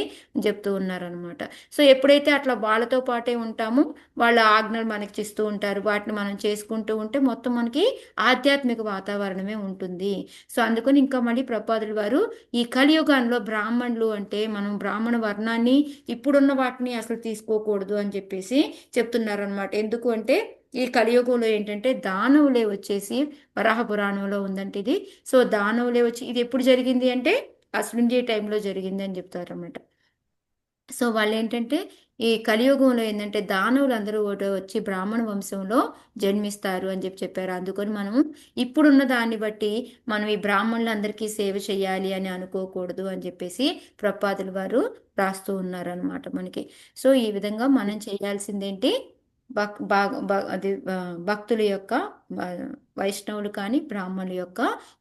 చెప్తూ ఉన్నారనమాట. సో ఎప్పుడైతే అట్లా వాళ్ళతో పాటే ఉంటామో వాళ్ళ ఆజ్ఞలు మనకి ఇస్తూ ఉంటారు, వాటిని మనం చేసుకుంటూ ఉంటే మొత్తం మనకి ఆధ్యాత్మిక వాతావరణమే ఉంటుంది. సో అందుకని ఇంకా మళ్ళీ ప్రపాదుల వారు ఈ కలియుగంలో బ్రాహ్మణులు అంటే మనం బ్రాహ్మణ వర్ణాన్ని ఇప్పుడున్న వాటిని అసలు తీసుకోకూడదు అని చెప్పేసి చెప్తున్నారు అనమాట. ఎందుకు అంటే ఈ కలియుగంలో ఏంటంటే దానవులే వచ్చేసి వరాహ పురాణంలో ఉందంటే ఇది. సో దానవులే వచ్చి ఇది ఎప్పుడు జరిగింది అంటే అసలుంజీ టైంలో జరిగింది అని చెప్తారు అన్నమాట. సో వాళ్ళు ఏంటంటే ఈ కలియుగంలో ఏంటంటే దానవులు అందరూ వచ్చి బ్రాహ్మణ వంశంలో జన్మిస్తారు అని చెప్పారు. అందుకని మనము ఇప్పుడున్న దాన్ని బట్టి మనం ఈ బ్రాహ్మణులందరికీ సేవ చేయాలి అని అనుకోకూడదు అని చెప్పేసి ప్రపాదుల వారు రాస్తూ ఉన్నారనమాట మనకి. సో ఈ విధంగా మనం చేయాల్సిందేంటి? భక్తుల యొక్క వైష్ణవులు కానీ బ్రాహ్మణుల యొక్క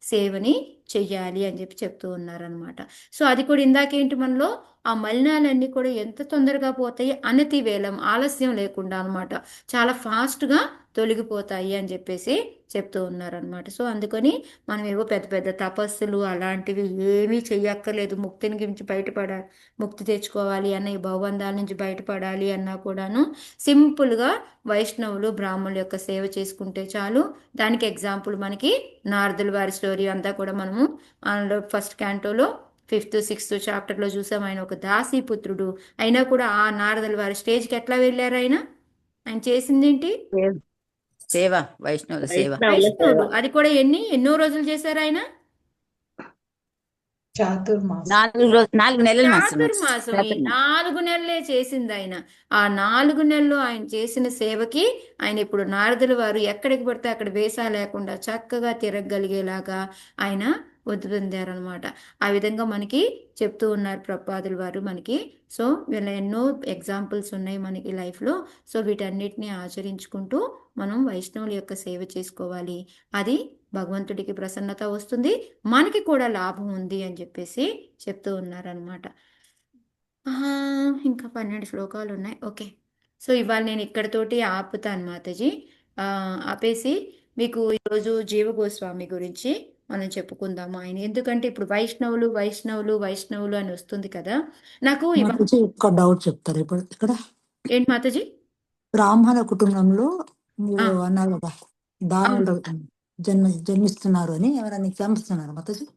సేవని చెయ్యాలి అని చెప్తూ ఉన్నారనమాట. సో అది కూడా ఇందాకేంటి, మనలో ఆ మలినాలన్నీ కూడా ఎంత తొందరగా పోతాయి, అనతి వేలం, ఆలస్యం లేకుండా అనమాట, చాలా ఫాస్ట్గా తొలగిపోతాయి అని చెప్పేసి చెప్తూ ఉన్నారనమాట. సో అందుకని మనం ఏవో పెద్ద పెద్ద తపస్సులు అలాంటివి ఏమీ చెయ్యక్కర్లేదు. ముక్తిని గురించి ముక్తి తెచ్చుకోవాలి అన్న, ఈ భవబంధాల నుంచి బయటపడాలి అన్నా కూడాను సింపుల్గా వైష్ణవులు బ్రాహ్మణుల యొక్క సేవ చేసుకుంటే చాలు. దానికి ఎగ్జాంపుల్ మనకి నారదుల వారి స్టోరీ అంతా కూడా మనము ఫస్ట్ క్యాంటోలో 5th 6th చాప్టర్లో చూసాం. ఆయన ఒక దాసీపుత్రుడు అయినా కూడా ఆ నారదుల వారి స్టేజ్కి ఎట్లా వెళ్ళారు? ఆయన చేసిందేంటి? సేవ, వైష్ణవుల సేవ. వైష్ణవులు. అది కూడా ఎన్నో రోజులు చేశారు ఆయన? చాతుర్మాసం. 4 నెలల మాసం చాతుర్మాసం ఈ 4 నెలలే చేసింది ఆయన. ఆ 4 నెలలు ఆయన చేసిన సేవకి ఆయన ఇప్పుడు నారదుల వారు ఎక్కడికి పడితే అక్కడ వేసా లేకుండా చక్కగా తిరగగలిగేలాగా ఆయన పొందారనమాట. ఆ విధంగా మనకి చెప్తూ ఉన్నారు ప్రభుపాదుల వారు మనకి. సో వీళ్ళ ఎన్నో ఎగ్జాంపుల్స్ ఉన్నాయి మనకి లైఫ్లో. సో వీటన్నిటిని ఆచరించుకుంటూ మనం వైష్ణవుల యొక్క సేవ చేసుకోవాలి. అది భగవంతుడికి ప్రసన్నత వస్తుంది, మనకి కూడా లాభం ఉంది అని చెప్పేసి చెప్తూ ఉన్నారనమాట. ఇంకా 12 శ్లోకాలు ఉన్నాయి. ఓకే, సో ఇవాళ నేను ఇక్కడతోటి ఆపుతాను మాతాజీ. ఆపేసి మీకు ఈరోజు జీవ గోస్వామి గురించి మనం చెప్పుకుందాము. ఆయన ఎందుకంటే ఇప్పుడు వైష్ణవులు వైష్ణవులు వైష్ణవులు అని వస్తుంది కదా. నాకు ఇవాళ మాతాజీ ఒక డౌట్ చెప్తారు ఇప్పుడు ఇక్కడ ఏంటి మాతాజీ? బ్రాహ్మణ కుటుంబంలో ఆ, మీరు అన్నారు కదా అవును దానవులు జన్మిస్తున్నారు అని ఎవరైనా ఎగ్జామ్స్ ఉన్నారు మాతాజీ?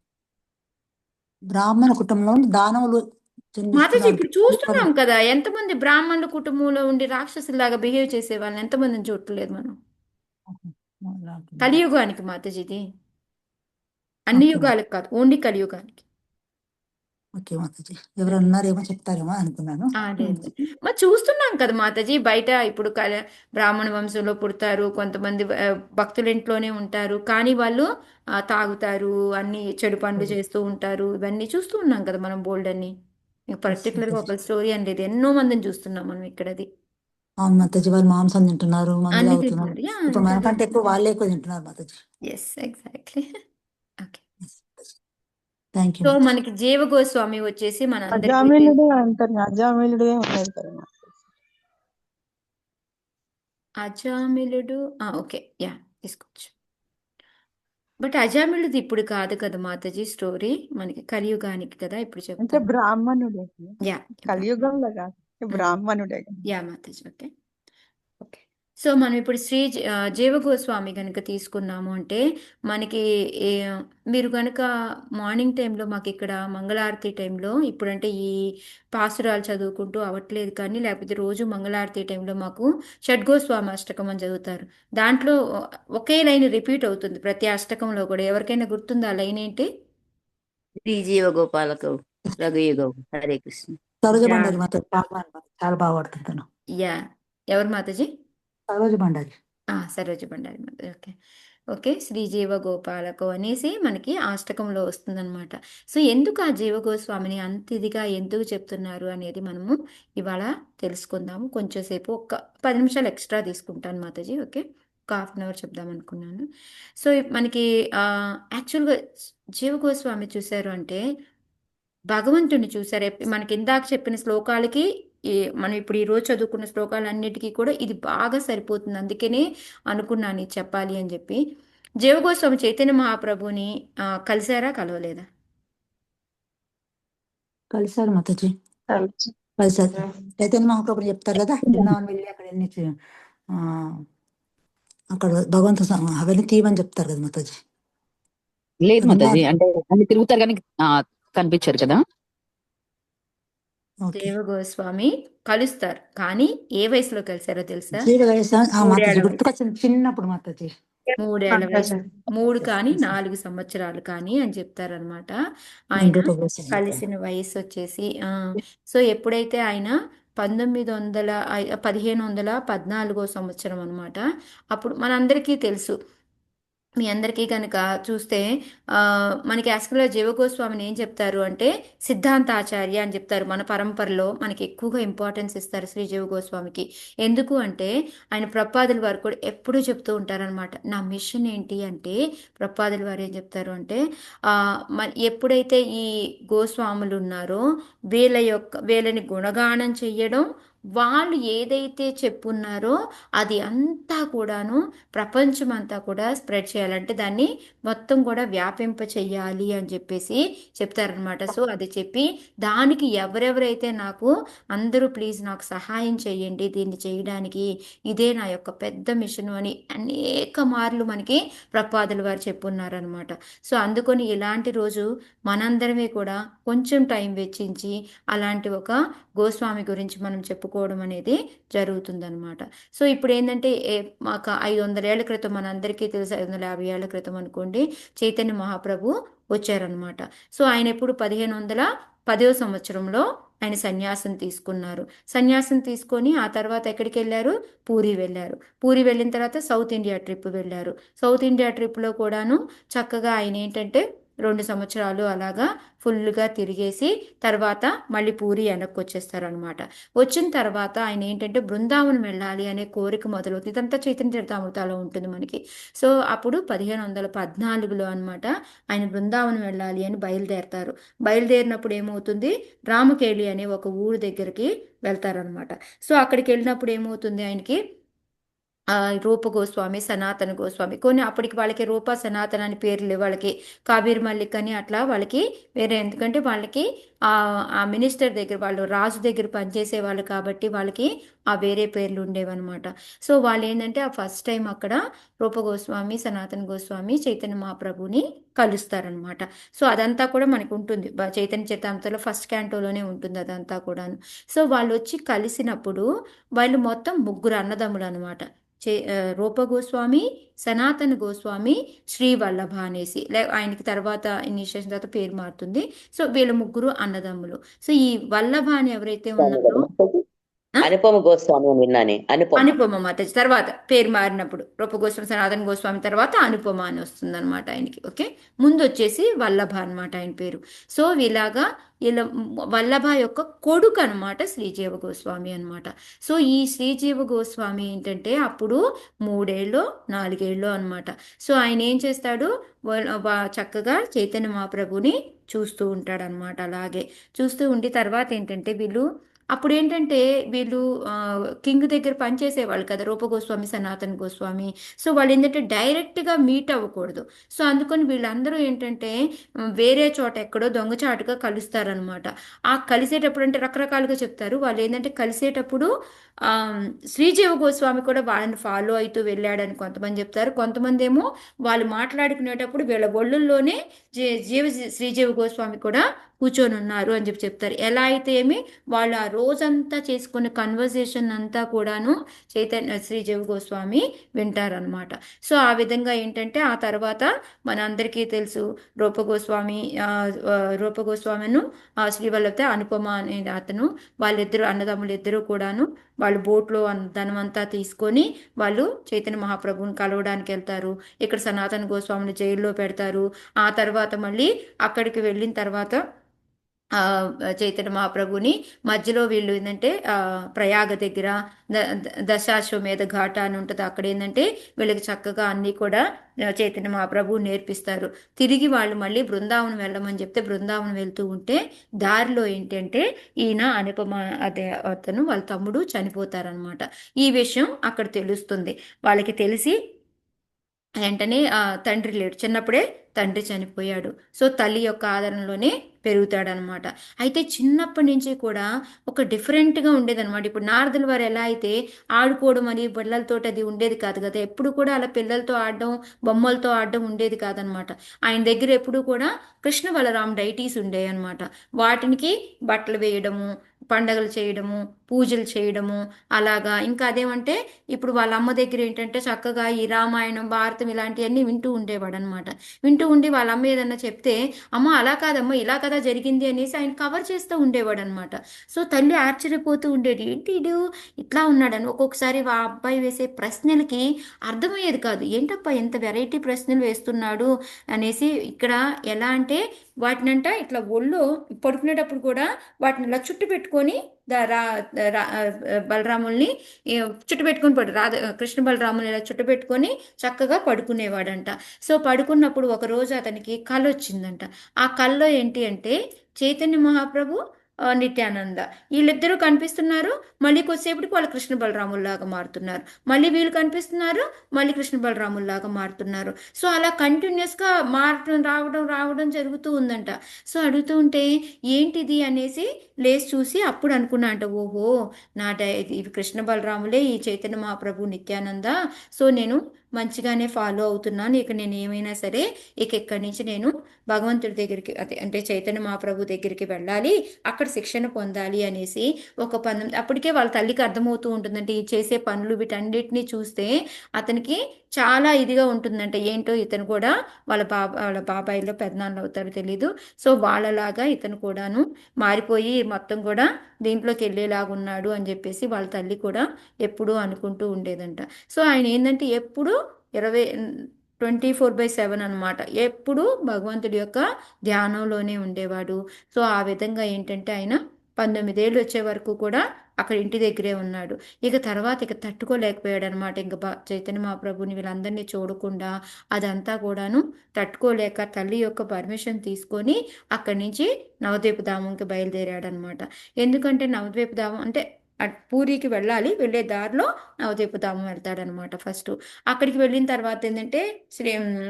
బ్రాహ్మణ కుటుంబంలో దానవులు మాతాజీ జన్మిస్తున్నారు ఇప్పుడు చూస్తున్నాం కదా, ఎంతమంది బ్రాహ్మణుల కుటుంబంలో ఉండి రాక్షసులాగా బిహేవ్ చేసే వాళ్ళని ఎంతమందిని చూడలేదు మనం కలియుగానికి మాతాజీది. అన్ని ఓకే యుగాలకు కాదు, ఓన్లీ కలియుగానికి. ఓకే మాతాజీ, ఎవరైనా ఉన్నారేమో చెప్తారేమో అనుకున్నాను. లేదు మరి చూస్తున్నాం కదా మాతాజీ, బయట ఇప్పుడు బ్రాహ్మణ వంశంలో పుడతారు కొంతమంది, భక్తుల ఇంట్లోనే ఉంటారు, కానీ వాళ్ళు తాగుతారు, అన్ని చెడు పనులు చేస్తూ ఉంటారు. ఇవన్నీ చూస్తూ ఉన్నాం కదా మనం, బోల్డ్ అని. పర్టికులర్గా ఒక స్టోరీ అని లేదు, ఎన్నో మందిని చూస్తున్నాం మనం ఇక్కడ. అది అవును మాతాజీ, వాళ్ళు మాంసం తింటున్నారు, మందు అన్ని తాగుతున్నారు. తింటున్నారు. యా, ఇప్పుడు మనకంటే ఎక్కువ వాళ్ళే ఎక్కువ తింటున్నారు మాతాజీ. Yes exactly. Okay, thank you so మాతాజీ. మనకి జీవ గోస్వామి వచ్చేసి మన అందరికీ అజామిలుడే అంటారు, అజామిలుడే ఉన్నాడు కదా మాకు. అజామిలుడు. ఓకే, యా, తీసుకోవచ్చు. బట్ అజామిలుది ఇప్పుడు కాదు కదా మాతాజీ స్టోరీ, మనకి కలియుగానికి కదా ఇప్పుడు అంటే చెప్తాను. బ్రాహ్మణుడే, యా కలియుగంలో కాదు, బ్రాహ్మణుడే కదా. Yeah Mataji. Okay okay, so మనం ఇప్పుడు జీవ గోస్వామి కనుక తీసుకున్నాము అంటే మనకి మీరు కనుక మార్నింగ్ టైంలో మాకు ఇక్కడ మంగళారతి టైంలో, ఇప్పుడంటే ఈ పాసురాలు చదువుకుంటూ అవ్వట్లేదు కానీ, లేకపోతే రోజు మంగళారతి టైంలో మాకు షడ్గోస్వామి అష్టకం అని చదువుతారు. దాంట్లో ఒకే లైన్ రిపీట్ అవుతుంది ప్రతి అష్టకంలో కూడా. ఎవరికైనా గుర్తుందా ఆ లైన్ ఏంటి? శ్రీ జీవ గోపాలకు రఘుయుగ హరే కృష్ణ. సరోజ యా బండారి మాతాజీ చాలా బాగా పడుతుంటాను. యా, ఎవరు మాతాజీ? సరోజ బండారి. సరోజ బండారి మాతాజీ. ఓకే ఓకే, శ్రీ జీవ గోపాలకు అనేసి మనకి అష్టకంలో వస్తుందన్నమాట. సో ఎందుకు ఆ జీవ గోస్వామిని అంత ఇదిగా ఎందుకు చెప్తున్నారు అనేది మనము ఇవాళ తెలుసుకుందాము. కొంచెంసేపు ఒక 10 నిమిషాలు ఎక్స్ట్రా తీసుకుంటాను మాతాజీ. ఓకే, ఒక హాఫ్ అన్ అవర్ చెప్దాం అనుకున్నాను. సో మనకి యాక్చువల్గా జీవ గోస్వామి చూశారు అంటే భగవంతుని చూసారు. మనకి ఇందాక చెప్పిన శ్లోకాలకి మనం ఇప్పుడు ఈరోజు చదువుకున్న శ్లోకాలన్నిటికీ కూడా ఇది బాగా సరిపోతుంది. అందుకనే అనుకున్నాను ఇది చెప్పాలి అని చెప్పి. జీవగోస్వామి చైతన్య మహాప్రభుని కలిసారా, కలవలేదా? కలిసారు మాతాజీ, కలిసారు. చైతన్య మహాప్రభుని చెప్తారు కదా, బృందావనం వెళ్ళి అక్కడ ఆ, అక్కడ భగవంతు అవన్నీ తీయమని చెప్తారు కదా మాతాజీ. లేదు అది మాతాజీ, మ్యాప్. అంటే అన్ని తిరుగుతారు కానీ కనిపించారు కదా. ఓకే, దేవగోస్వామి కలుస్తారు, కానీ ఏ వయసులో కలిసారో తెలుసా? జీవ వయసు మాతాజీ మూడేళ్ల వయసు. గుర్తుకొచ్చింది, చిన్నప్పుడు మాతాజీ. 3 ఏళ్ల వయసు, 3 కానీ 4 సంవత్సరాలు కానీ అని చెప్తారనమాట. ఆయన రూప గోస్వామి చెప్తారు. కలిసిన వయసు వచ్చేసి సో ఎప్పుడైతే ఆయన 1514 సంవత్సరం అనమాట. అప్పుడు మనందరికీ తెలుసు, మీ అందరికీ కనుక చూస్తే మనకి యాక్చువల్గా జీవగోస్వామిని ఏం చెప్తారు అంటే సిద్ధాంతాచార్య అని చెప్తారు. మన పరంపరలో మనకి ఎక్కువగా ఇంపార్టెన్స్ ఇస్తారు శ్రీ జీవగోస్వామికి. ఎందుకు అంటే ఆయన ప్రభుపాదుల వారు కూడా ఎప్పుడూ చెప్తూ ఉంటారనమాట. నా మిషన్ ఏంటి అంటే, ప్రభుపాదుల వారు ఏం చెప్తారు అంటే ఎప్పుడైతే ఈ గోస్వాములు ఉన్నారో వీళ్ళని గుణగానం చెయ్యడం, వాళ్ళు ఏదైతే చెప్పున్నారో అది అంతా కూడాను ప్రపంచమంతా కూడా స్ప్రెడ్ చేయాలంటే దాన్ని మొత్తం కూడా వ్యాపింప చెయ్యాలి అని చెప్పేసి చెప్తారనమాట. సో అది చెప్పి దానికి ఎవరెవరైతే అందరూ ప్లీజ్ నాకు సహాయం చేయండి దీన్ని చేయడానికి, ఇదే నా యొక్క పెద్ద మిషన్ అని అనేక మార్లు మనకి ప్రభుపాదుల వారు చెప్పున్నారనమాట. సో అందుకని ఇలాంటి రోజు మనందరమే కూడా కొంచెం టైం వెచ్చించి అలాంటి ఒక గోస్వామి గురించి మనం చెప్పుకోవడం అనేది జరుగుతుందన్నమాట. సో ఇప్పుడు ఏంటంటే మాకు 500 ఏళ్ల క్రితం, మనందరికీ తెలుసు 550 ఏళ్ల క్రితం అనుకోండి, చైతన్య మహాప్రభు వచ్చారనమాట. సో ఆయన ఎప్పుడు 1510వ సంవత్సరంలో ఆయన సన్యాసం తీసుకున్నారు. సన్యాసం తీసుకొని ఆ తర్వాత ఎక్కడికి వెళ్ళారు? పూరి వెళ్ళారు. పూరి వెళ్ళిన తర్వాత సౌత్ ఇండియా ట్రిప్ వెళ్ళారు. సౌత్ ఇండియా ట్రిప్లో కూడాను చక్కగా ఆయన ఏంటంటే 2 సంవత్సరాలు అలాగా ఫుల్గా తిరిగేసి తర్వాత మళ్ళీ పూరి వెనక్కి వచ్చేస్తారనమాట. వచ్చిన తర్వాత ఆయన ఏంటంటే బృందావనం వెళ్ళాలి అనే కోరిక మొదలవుతుంది. ఇదంతా చైతన్య చరితామృతాలో ఉంటుంది మనకి. సో అప్పుడు 1514లో అనమాట ఆయన బృందావనం వెళ్ళాలి అని బయలుదేరతారు. బయలుదేరినప్పుడు ఏమవుతుంది? రామకేళి అనే ఒక ఊరు దగ్గరికి వెళ్తారనమాట. సో అక్కడికి వెళ్ళినప్పుడు ఏమవుతుంది ఆయనకి రూప గోస్వామి, సనాతన గోస్వామి, కొన్ని అప్పటికి వాళ్ళకి రూప సనాతన అని పేర్లు, వాళ్ళకి కాబీర్ మల్లిక్ అని అట్లా వాళ్ళకి వేరే, ఎందుకంటే వాళ్ళకి ఆ మినిస్టర్ దగ్గర, వాళ్ళు రాజు దగ్గర పనిచేసే వాళ్ళు కాబట్టి వాళ్ళకి ఆ వేరే పేర్లు ఉండేవన్నమాట. సో వాళ్ళు ఏంటంటే ఆ ఫస్ట్ టైం అక్కడ రూప గోస్వామి, సనాతన గోస్వామి చైతన్య మహాప్రభుని కలుస్తారనమాట. సో అదంతా కూడా మనకు ఉంటుంది చైతన్య చరితామృతంలో ఫస్ట్ క్యాంటోలోనే ఉంటుంది అదంతా కూడాను. సో వాళ్ళు వచ్చి కలిసినప్పుడు వాళ్ళు మొత్తం 3 అన్నదమ్ములు అనమాట. రూప గోస్వామి, సనాతన గోస్వామి, శ్రీ వల్లభ అనేసి, ఆయనకి తర్వాత ఇనిషియేషన్ తర్వాత పేరు మారుతుంది. సో వీళ్ళ 3 అన్నదమ్ములు. సో ఈ వల్లభ అని ఎవరైతే ఉన్నారో అనుపమ గోస్వామి అని విన్నానే. అనుపమ మాతాజీ తర్వాత పేరు మారినప్పుడు రూప గోస్వామి, సనాతన గోస్వామి తర్వాత అనుపమ అని వస్తుంది అనమాట ఆయనకి. ఓకే, ముందు వచ్చేసి వల్లభ అనమాట ఆయన పేరు. సో ఇలాగా ఇలా వల్లభ యొక్క కొడుకు అనమాట శ్రీజీవ గోస్వామి అనమాట. సో ఈ శ్రీజీవ గోస్వామి ఏంటంటే అప్పుడు 3 ఏళ్ళో 4 ఏళ్ళో అనమాట. సో ఆయన ఏం చేస్తాడు? చక్కగా చైతన్య మహాప్రభుని చూస్తూ ఉంటాడు అనమాట. అలాగే చూస్తూ ఉండి తర్వాత ఏంటంటే అప్పుడు ఏంటంటే వీళ్ళు కింగ్ దగ్గర పనిచేసేవాళ్ళు కదా, రూప గోస్వామి, సనాతన గోస్వామి. సో వాళ్ళు ఏంటంటే డైరెక్ట్గా మీట్ అవ్వకూడదు. సో అందుకని వీళ్ళందరూ ఏంటంటే వేరే చోట ఎక్కడో దొంగచాటుగా కలుస్తారనమాట. ఆ కలిసేటప్పుడు అంటే రకరకాలుగా చెప్తారు వాళ్ళు ఏంటంటే కలిసేటప్పుడు శ్రీజీవ గోస్వామి కూడా వాళ్ళని ఫాలో అవుతూ వెళ్ళాడని కొంతమంది చెప్తారు. కొంతమంది ఏమో వాళ్ళు మాట్లాడుకునేటప్పుడు వీళ్ళ ఒళ్ళుల్లోనే శ్రీజీవ గోస్వామి కూడా కూర్చొని ఉన్నారు అని చెప్తారు. ఎలా అయితే ఏమి వాళ్ళు ఆ రోజంతా చేసుకున్న కన్వర్జేషన్ అంతా కూడాను శ్రీజీవ గోస్వామి వింటారనమాట. సో ఆ విధంగా ఏంటంటే ఆ తర్వాత మనందరికీ తెలుసు రూప గోస్వామిను శ్రీవల్లభతో అనుపమ అనే అతను, వాళ్ళిద్దరు అన్నదమ్ములు ఇద్దరు కూడాను వాళ్ళు బోట్లో ధనమంతా తీసుకొని వాళ్ళు చైతన్య మహాప్రభుని కలవడానికి వెళ్తారు. ఇక్కడ సనాతన గోస్వామిని జైల్లో పెడతారు. ఆ తర్వాత మళ్ళీ అక్కడికి వెళ్ళిన తర్వాత చైతన్య మహాప్రభుని మధ్యలో వీళ్ళు ఏంటంటే ప్రయాగ దగ్గర దశాశ్వమేధ ఘాట అని ఉంటుంది. అక్కడ ఏంటంటే వీళ్ళకి చక్కగా అన్నీ కూడా చైతన్య మహాప్రభు నేర్పిస్తారు. తిరిగి వాళ్ళు మళ్ళీ బృందావనం వెళ్ళమని చెప్తే బృందావనం వెళ్తూ ఉంటే దారిలో ఏంటంటే ఈయన అనుపమ అతను వాళ్ళ తమ్ముడు చనిపోతారనమాట. ఈ విషయం అక్కడ తెలుస్తుంది వాళ్ళకి. తెలిసి వెంటనే తండ్రి లేడు, చిన్నప్పుడే తండ్రి చనిపోయాడు. సో తల్లి యొక్క ఆదరణలోనే పెరుగుతాడనమాట. అయితే చిన్నప్పటి నుంచి కూడా ఒక డిఫరెంట్గా ఉండేదన్నమాట. ఇప్పుడు నారదుల వారు ఎలా అయితే ఆడుకోవడం అని పిల్లలతో అది ఉండేది కాదు కదా, ఎప్పుడు కూడా అలా పిల్లలతో ఆడడం, బొమ్మలతో ఆడడం ఉండేది కాదనమాట. ఆయన దగ్గర ఎప్పుడు కూడా కృష్ణ బలరాం డైటీస్ ఉండేవి అనమాట. వాటికి బట్టలు వేయడము, పండగలు చేయడము, పూజలు చేయడము అలాగా. ఇంకా అదేమంటే ఇప్పుడు వాళ్ళ అమ్మ దగ్గర ఏంటంటే చక్కగా ఈ రామాయణం, భారతం ఇలాంటివన్నీ వింటూ ఉండేవాడు అనమాట. వింటూ ఉండి వాళ్ళ అమ్మ ఏదన్నా చెప్తే అమ్మ అలా కాదమ్మా ఇలా కదా జరిగింది అనేసి ఆయన కవర్ చేస్తూ ఉండేవాడు అనమాట. సో తల్లి ఆశ్చర్యపోతూ ఉండేది, ఏంటి ఇడు ఇట్లా ఉన్నాడని. ఒక్కొక్కసారి ఆ అబ్బాయి వేసే ప్రశ్నలకి అర్థమయ్యేది కాదు, ఏంటప్పా ఎంత వెరైటీ ప్రశ్నలు వేస్తున్నాడు అనేసి. ఇక్కడ ఎలా అంటే వాటినంట ఇట్లా ఒళ్ళో పడుకునేటప్పుడు కూడా వాటిని ఇలా చుట్టు పెట్టుకొని బలరాముల్ని చుట్టు పెట్టుకొని కృష్ణ బలరాముని ఇలా చుట్టు పెట్టుకొని చక్కగా పడుకునేవాడంట. సో పడుకున్నప్పుడు ఒకరోజు అతనికి కళ వచ్చిందంట. ఆ కళలో ఏంటి అంటే చైతన్య మహాప్రభు, నిత్యానంద వీళ్ళిద్దరూ కనిపిస్తున్నారు. మళ్ళీ కొద్దిసేపటికి వాళ్ళు కృష్ణ బలరాముల్లాగా మారుతున్నారు. మళ్ళీ వీళ్ళు కనిపిస్తున్నారు, మళ్ళీ కృష్ణ బలరాముల్లాగా మారుతున్నారు. సో అలా కంటిన్యూస్గా మారటం రావడం జరుగుతూ ఉందంట. సో అడుగుతూ ఉంటే ఏంటిది అనేసి లేచి చూసి అప్పుడు అనుకున్నా అంట, ఓహో ఇవి కృష్ణ బలరాములే, ఈ చైతన్య మహాప్రభు, నిత్యానంద. సో నేను మంచిగానే ఫాలో అవుతున్నాను. ఇక నేను ఏమైనా సరే ఇక ఇక్కడి నుంచి నేను భగవంతుడి దగ్గరికి అదే అంటే చైతన్య మహాప్రభు దగ్గరికి వెళ్ళాలి, అక్కడ శిక్షణ పొందాలి అనేసి ఒక పని అప్పటికే వాళ్ళ తల్లికి అర్థమవుతూ ఉంటుందంటే ఈ చేసే పనులు వీటన్నిటిని చూస్తే అతనికి చాలా ఇదిగా ఉంటుందంట. ఏంటో ఇతను కూడా వాళ్ళ బాబాయిలో పెద్దనాన్న అవుతారో తెలీదు. సో వాళ్ళలాగా ఇతను కూడాను మారిపోయి మొత్తం కూడా దీంట్లోకి వెళ్ళేలాగా ఉన్నాడు అని చెప్పేసి వాళ్ళ తల్లి కూడా ఎప్పుడూ అనుకుంటూ ఉండేదంట. సో ఆయన ఏంటంటే ఎప్పుడు 24/7 అనమాట, ఎప్పుడు భగవంతుడి యొక్క ధ్యానంలోనే ఉండేవాడు. సో ఆ విధంగా ఏంటంటే ఆయన 19 ఏళ్ళు వచ్చే వరకు కూడా అక్కడ ఇంటి దగ్గరే ఉన్నాడు. ఇక తర్వాత ఇక తట్టుకోలేకపోయాడు అనమాట. ఇంకా చైతన్య మహాప్రభుని వీళ్ళందరినీ చూడకుండా అదంతా కూడాను తట్టుకోలేక తల్లి యొక్క పర్మిషన్ తీసుకొని అక్కడి నుంచి నవద్వీప ధామంకి బయలుదేరాడు అనమాట. ఎందుకంటే నవద్వీప ధామం అంటే పూరికి వెళ్ళాలి, వెళ్ళే దారిలో నవద్వీప ధామం వెళ్తాడనమాట. ఫస్ట్ అక్కడికి వెళ్ళిన తర్వాత ఏంటంటే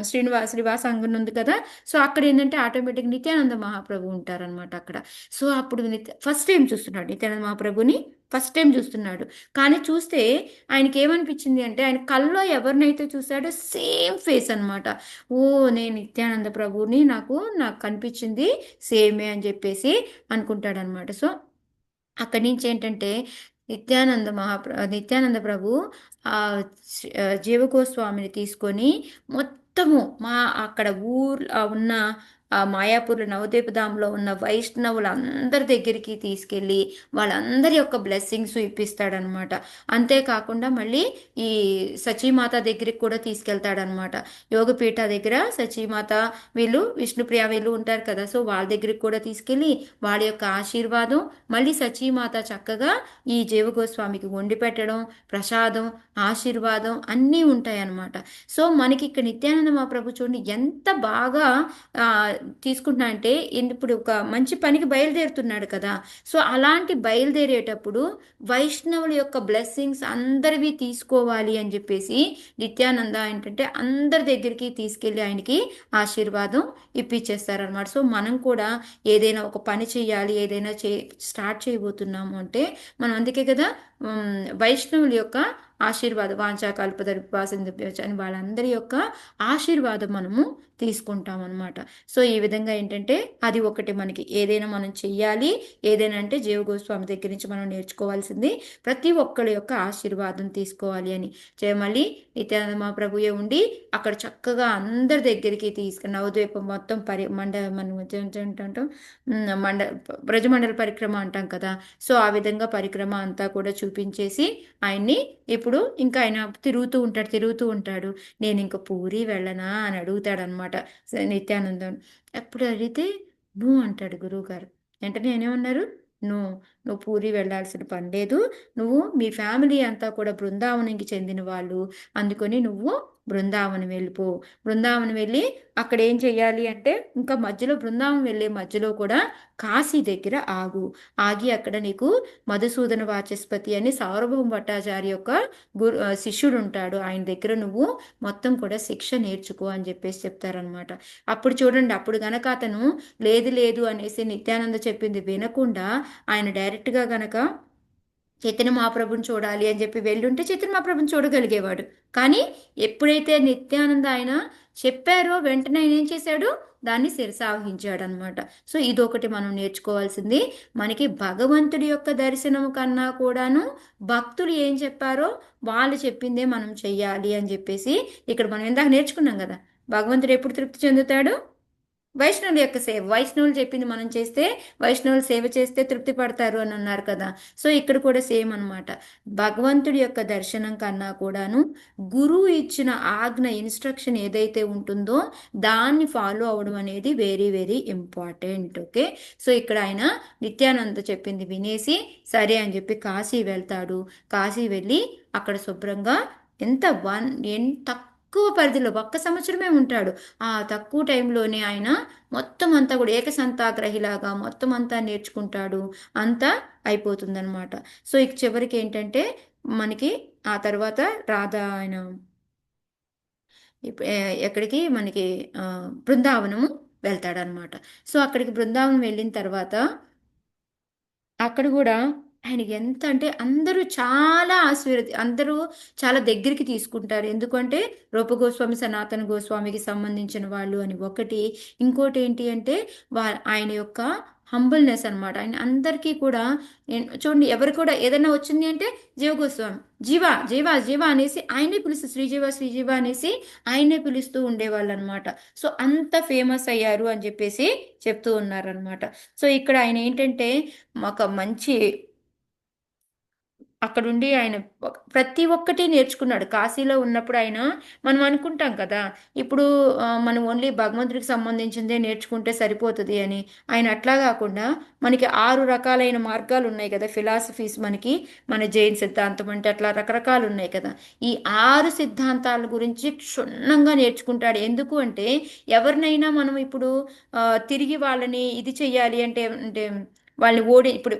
శ్రీనివాస అంగన్ ఉంది కదా, సో అక్కడ ఏంటంటే ఆటోమేటిక్ నిత్యానంద మహాప్రభు ఉంటారనమాట అక్కడ. సో అప్పుడు ఫస్ట్ టైం చూస్తున్నాడు నిత్యానంద మహాప్రభుని, ఫస్ట్ టైం చూస్తున్నాడు. కానీ చూస్తే ఆయనకి ఏమనిపించింది అంటే ఆయన కల్లో ఎవరినైతే చూశాడో సేమ్ ఫేస్ అనమాట. ఓ నేను నిత్యానంద ప్రభుని నాకు కనిపించింది సేమే అని చెప్పేసి అనుకుంటాడనమాట. సో అక్కడి నుంచి ఏంటంటే నిత్యానంద ప్రభు ఆ జీవగోస్వామిని తీసుకొని మొత్తము అక్కడ ఉన్న మాయాపూర్లో నవద్వీపధాంలో ఉన్న వైష్ణవులందరి దగ్గరికి తీసుకెళ్ళి వాళ్ళందరి యొక్క బ్లెస్సింగ్స్ ఇప్పిస్తాడనమాట. అంతేకాకుండా మళ్ళీ ఈ సచీమాత దగ్గరికి కూడా తీసుకెళ్తాడనమాట. యోగపీఠ దగ్గర సచీమాత వీళ్ళు విష్ణుప్రియ వీళ్ళు ఉంటారు కదా, సో వాళ్ళ దగ్గరికి కూడా తీసుకెళ్ళి వాళ్ళ యొక్క ఆశీర్వాదం, మళ్ళీ సచీమాత చక్కగా ఈ జీవగోస్వామికి వండి పెట్టడం, ప్రసాదం, ఆశీర్వాదం అన్నీ ఉంటాయన్నమాట. సో మనకి ఇక్కడ నిత్యానంద మహాప్రభు చూడండి ఎంత బాగా తీసుకుంటున్నా అంటే ఇప్పుడు ఒక మంచి పనికి బయలుదేరుతున్నాడు కదా. సో అలాంటి బయలుదేరేటప్పుడు వైష్ణవుల యొక్క బ్లెస్సింగ్స్ అందరివి తీసుకోవాలి అని చెప్పేసి నిత్యానంద ఏంటంటే అందరి దగ్గరికి తీసుకెళ్ళి ఆయనకి ఆశీర్వాదం ఇప్పించేస్తారనమాట. సో మనం కూడా ఏదైనా ఒక పని చేయాలి, ఏదైనా స్టార్ట్ చేయబోతున్నాము అంటే మనం అందుకే కదా వైష్ణవుల యొక్క ఆశీర్వాదం వాంఛాకల్పతరుపాసిందని వాళ్ళందరి యొక్క ఆశీర్వాదం మనము తీసుకుంటాం అనమాట. సో ఈ విధంగా ఏంటంటే అది ఒకటి మనకి ఏదైనా మనం చెయ్యాలి, ఏదైనా అంటే జీవగోస్వామి దగ్గర నుంచి మనం నేర్చుకోవాల్సింది ప్రతి ఒక్కరి యొక్క ఆశీర్వాదం తీసుకోవాలి అని. మళ్ళీ నిత్యానంద మహాప్రభుయే ఉండి అక్కడ చక్కగా అందరి దగ్గరికి తీసుకుని నవద్వీపం మొత్తం మనం అంటాం బ్రజమండల పరిక్రమ అంటాం కదా, సో ఆ విధంగా పరిక్రమ అంతా కూడా చూపించేసి ఆయన్ని ఇప్పుడు ఇంకా ఆయన తిరుగుతూ ఉంటాడు. నేను ఇంక పూరి వెళ్ళనా అని అడుగుతాడు అనమాట నిత్యానందం. అప్పుడు అడిగితే నువ్వు అంటాడు గురువుగారు. వెంటనే నేనేమన్నారు, నువ్వు పూరి వెళ్ళాల్సిన పని లేదు, నువ్వు మీ ఫ్యామిలీ అంతా కూడా బృందావనంకి చెందిన వాళ్ళు, అందుకొని నువ్వు బృందావనం వెళ్ళిపో. బృందావనం వెళ్ళి అక్కడ ఏం చెయ్యాలి అంటే ఇంకా మధ్యలో బృందావనం వెళ్ళే మధ్యలో కూడా కాశీ దగ్గర ఆగి అక్కడ నీకు మధుసూదన వాచస్పతి అని సార్వభౌమ భట్టాచార్య యొక్క శిష్యుడు ఉంటాడు, ఆయన దగ్గర నువ్వు మొత్తం కూడా శిక్ష నేర్చుకో అని చెప్పేసి చెప్తారనమాట. అప్పుడు చూడండి, అప్పుడు గనక అతను లేదు అనేసి నిత్యానంద చెప్పింది వినకుండా ఆయన డైరెక్ట్గా గనక చైతన్య మహాప్రభుని చూడాలి అని చెప్పి వెళ్ళుంటే చైతన్య మహాప్రభుని చూడగలిగేవాడు. కానీ ఎప్పుడైతే నిత్యానంద ఆయన చెప్పారో వెంటనే ఆయన ఏం చేశాడు, దాన్ని శిరసావహించాడు అనమాట. సో ఇదొకటి మనం నేర్చుకోవాల్సింది. మనకి భగవంతుడి యొక్క దర్శనం కన్నా కూడాను భక్తులు ఏం చెప్పారో వాళ్ళు చెప్పిందే మనం చెయ్యాలి అని చెప్పేసి ఇక్కడ మనం ఇందాక నేర్చుకున్నాం కదా, భగవంతుడు ఎప్పుడు తృప్తి చెందుతాడు, వైష్ణవుల యొక్క సేవ, వైష్ణవులు చెప్పింది మనం చేస్తే, వైష్ణవులు సేవ చేస్తే తృప్తి పడతారు అని అన్నారు కదా. సో ఇక్కడ కూడా సేమ్ అనమాట. భగవంతుడి యొక్క దర్శనం కన్నా కూడాను గురువు ఇచ్చిన ఆజ్ఞ ఇన్స్ట్రక్షన్ ఏదైతే ఉంటుందో దాన్ని ఫాలో అవడం అనేది very very important. Okay, so ఇక్కడ ఆయన నిత్యానంద చెప్పింది వినేసి సరే అని చెప్పి కాశీ వెళ్తాడు. కాశీ వెళ్ళి అక్కడ శుభ్రంగా ఎంత తక్కువ పరిధిలో 1 సంవత్సరమే ఉంటాడు. ఆ తక్కువ టైంలోనే ఆయన మొత్తం అంతా కూడా ఏకసంతాగ్రహిలాగా మొత్తం అంతా నేర్చుకుంటాడు, అంతా అయిపోతుందన్నమాట. సో ఇక చివరికి ఏంటంటే మనకి ఆ తర్వాత రాధా ఆయన ఎక్కడికి మనకి బృందావనము వెళ్తాడనమాట. సో అక్కడికి బృందావనం వెళ్ళిన తర్వాత అక్కడ కూడా ఆయనకి ఎంత అంటే అందరూ చాలా దగ్గరికి తీసుకుంటారు. ఎందుకంటే రూపగోస్వామి సనాతన గోస్వామికి సంబంధించిన వాళ్ళు అని ఒకటి. ఇంకోటి ఏంటి అంటే ఆయన యొక్క హంబుల్నెస్ అన్నమాట. ఆయన అందరికీ కూడా చూడండి, ఎవరు కూడా ఏదైనా వచ్చింది అంటే జీవ గోస్వామి జీవా జీవా జీవా అనేసి ఆయనే పిలుస్తూ శ్రీజీవ శ్రీజీవ అనేసి ఆయనే పిలుస్తూ ఉండేవాళ్ళు అనమాట. సో అంత ఫేమస్ అయ్యారు అని చెప్పేసి చెప్తూ ఉన్నారనమాట. సో ఇక్కడ ఆయన ఏంటంటే ఒక మంచి అక్కడుండి ఆయన ప్రతి ఒక్కటి నేర్చుకున్నాడు. కాశీలో ఉన్నప్పుడు ఆయన మనం అనుకుంటాం కదా, ఇప్పుడు మనం ఓన్లీ భగవంతుడికి సంబంధించిందే నేర్చుకుంటే సరిపోతుంది అని. ఆయన అట్లా కాకుండా మనకి 6 రకాలైన మార్గాలు ఉన్నాయి కదా, ఫిలాసఫీస్ మనకి, మన జైన్ సిద్ధాంతం అంటే అట్లా రకరకాలు ఉన్నాయి కదా. ఈ 6 సిద్ధాంతాల గురించి క్షుణ్ణంగా నేర్చుకుంటాడు. ఎందుకు అంటే ఎవరినైనా మనం ఇప్పుడు తిరిగి వాళ్ళని ఇది చెయ్యాలి అంటే వాళ్ళని ఇప్పుడు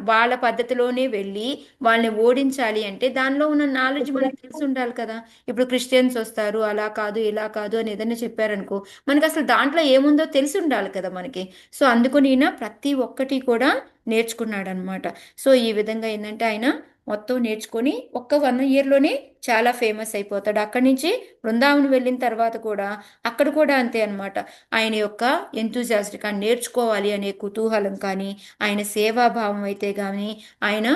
వాళ్ళ పద్ధతిలోనే వెళ్ళి వాళ్ళని ఓడించాలి అంటే దానిలో ఉన్న నాలెడ్జ్ మనకి తెలిసి ఉండాలి కదా. ఇప్పుడు క్రిస్టియన్స్ వస్తారు, అలా కాదు ఇలా కాదు అని ఏదైనా చెప్పారనుకో, మనకి అసలు దాంట్లో ఏముందో తెలిసి ఉండాలి కదా మనకి. సో అందుకని ఈయన ప్రతి ఒక్కటి కూడా నేర్చుకున్నాడు అనమాట. సో ఈ విధంగా ఏంటంటే ఆయన మొత్తం నేర్చుకొని ఒక్క 1 ఇయర్లోనే చాలా ఫేమస్ అయిపోతాడు. అక్కడి నుంచి బృందావనం వెళ్ళిన తర్వాత కూడా అక్కడ కూడా అంతే అనమాట. ఆయన యొక్క ఎంతూజియాస్టిక్ నేర్చుకోవాలి అనే కుతూహలం కానీ, ఆయన సేవాభావం అయితే కానీ, ఆయన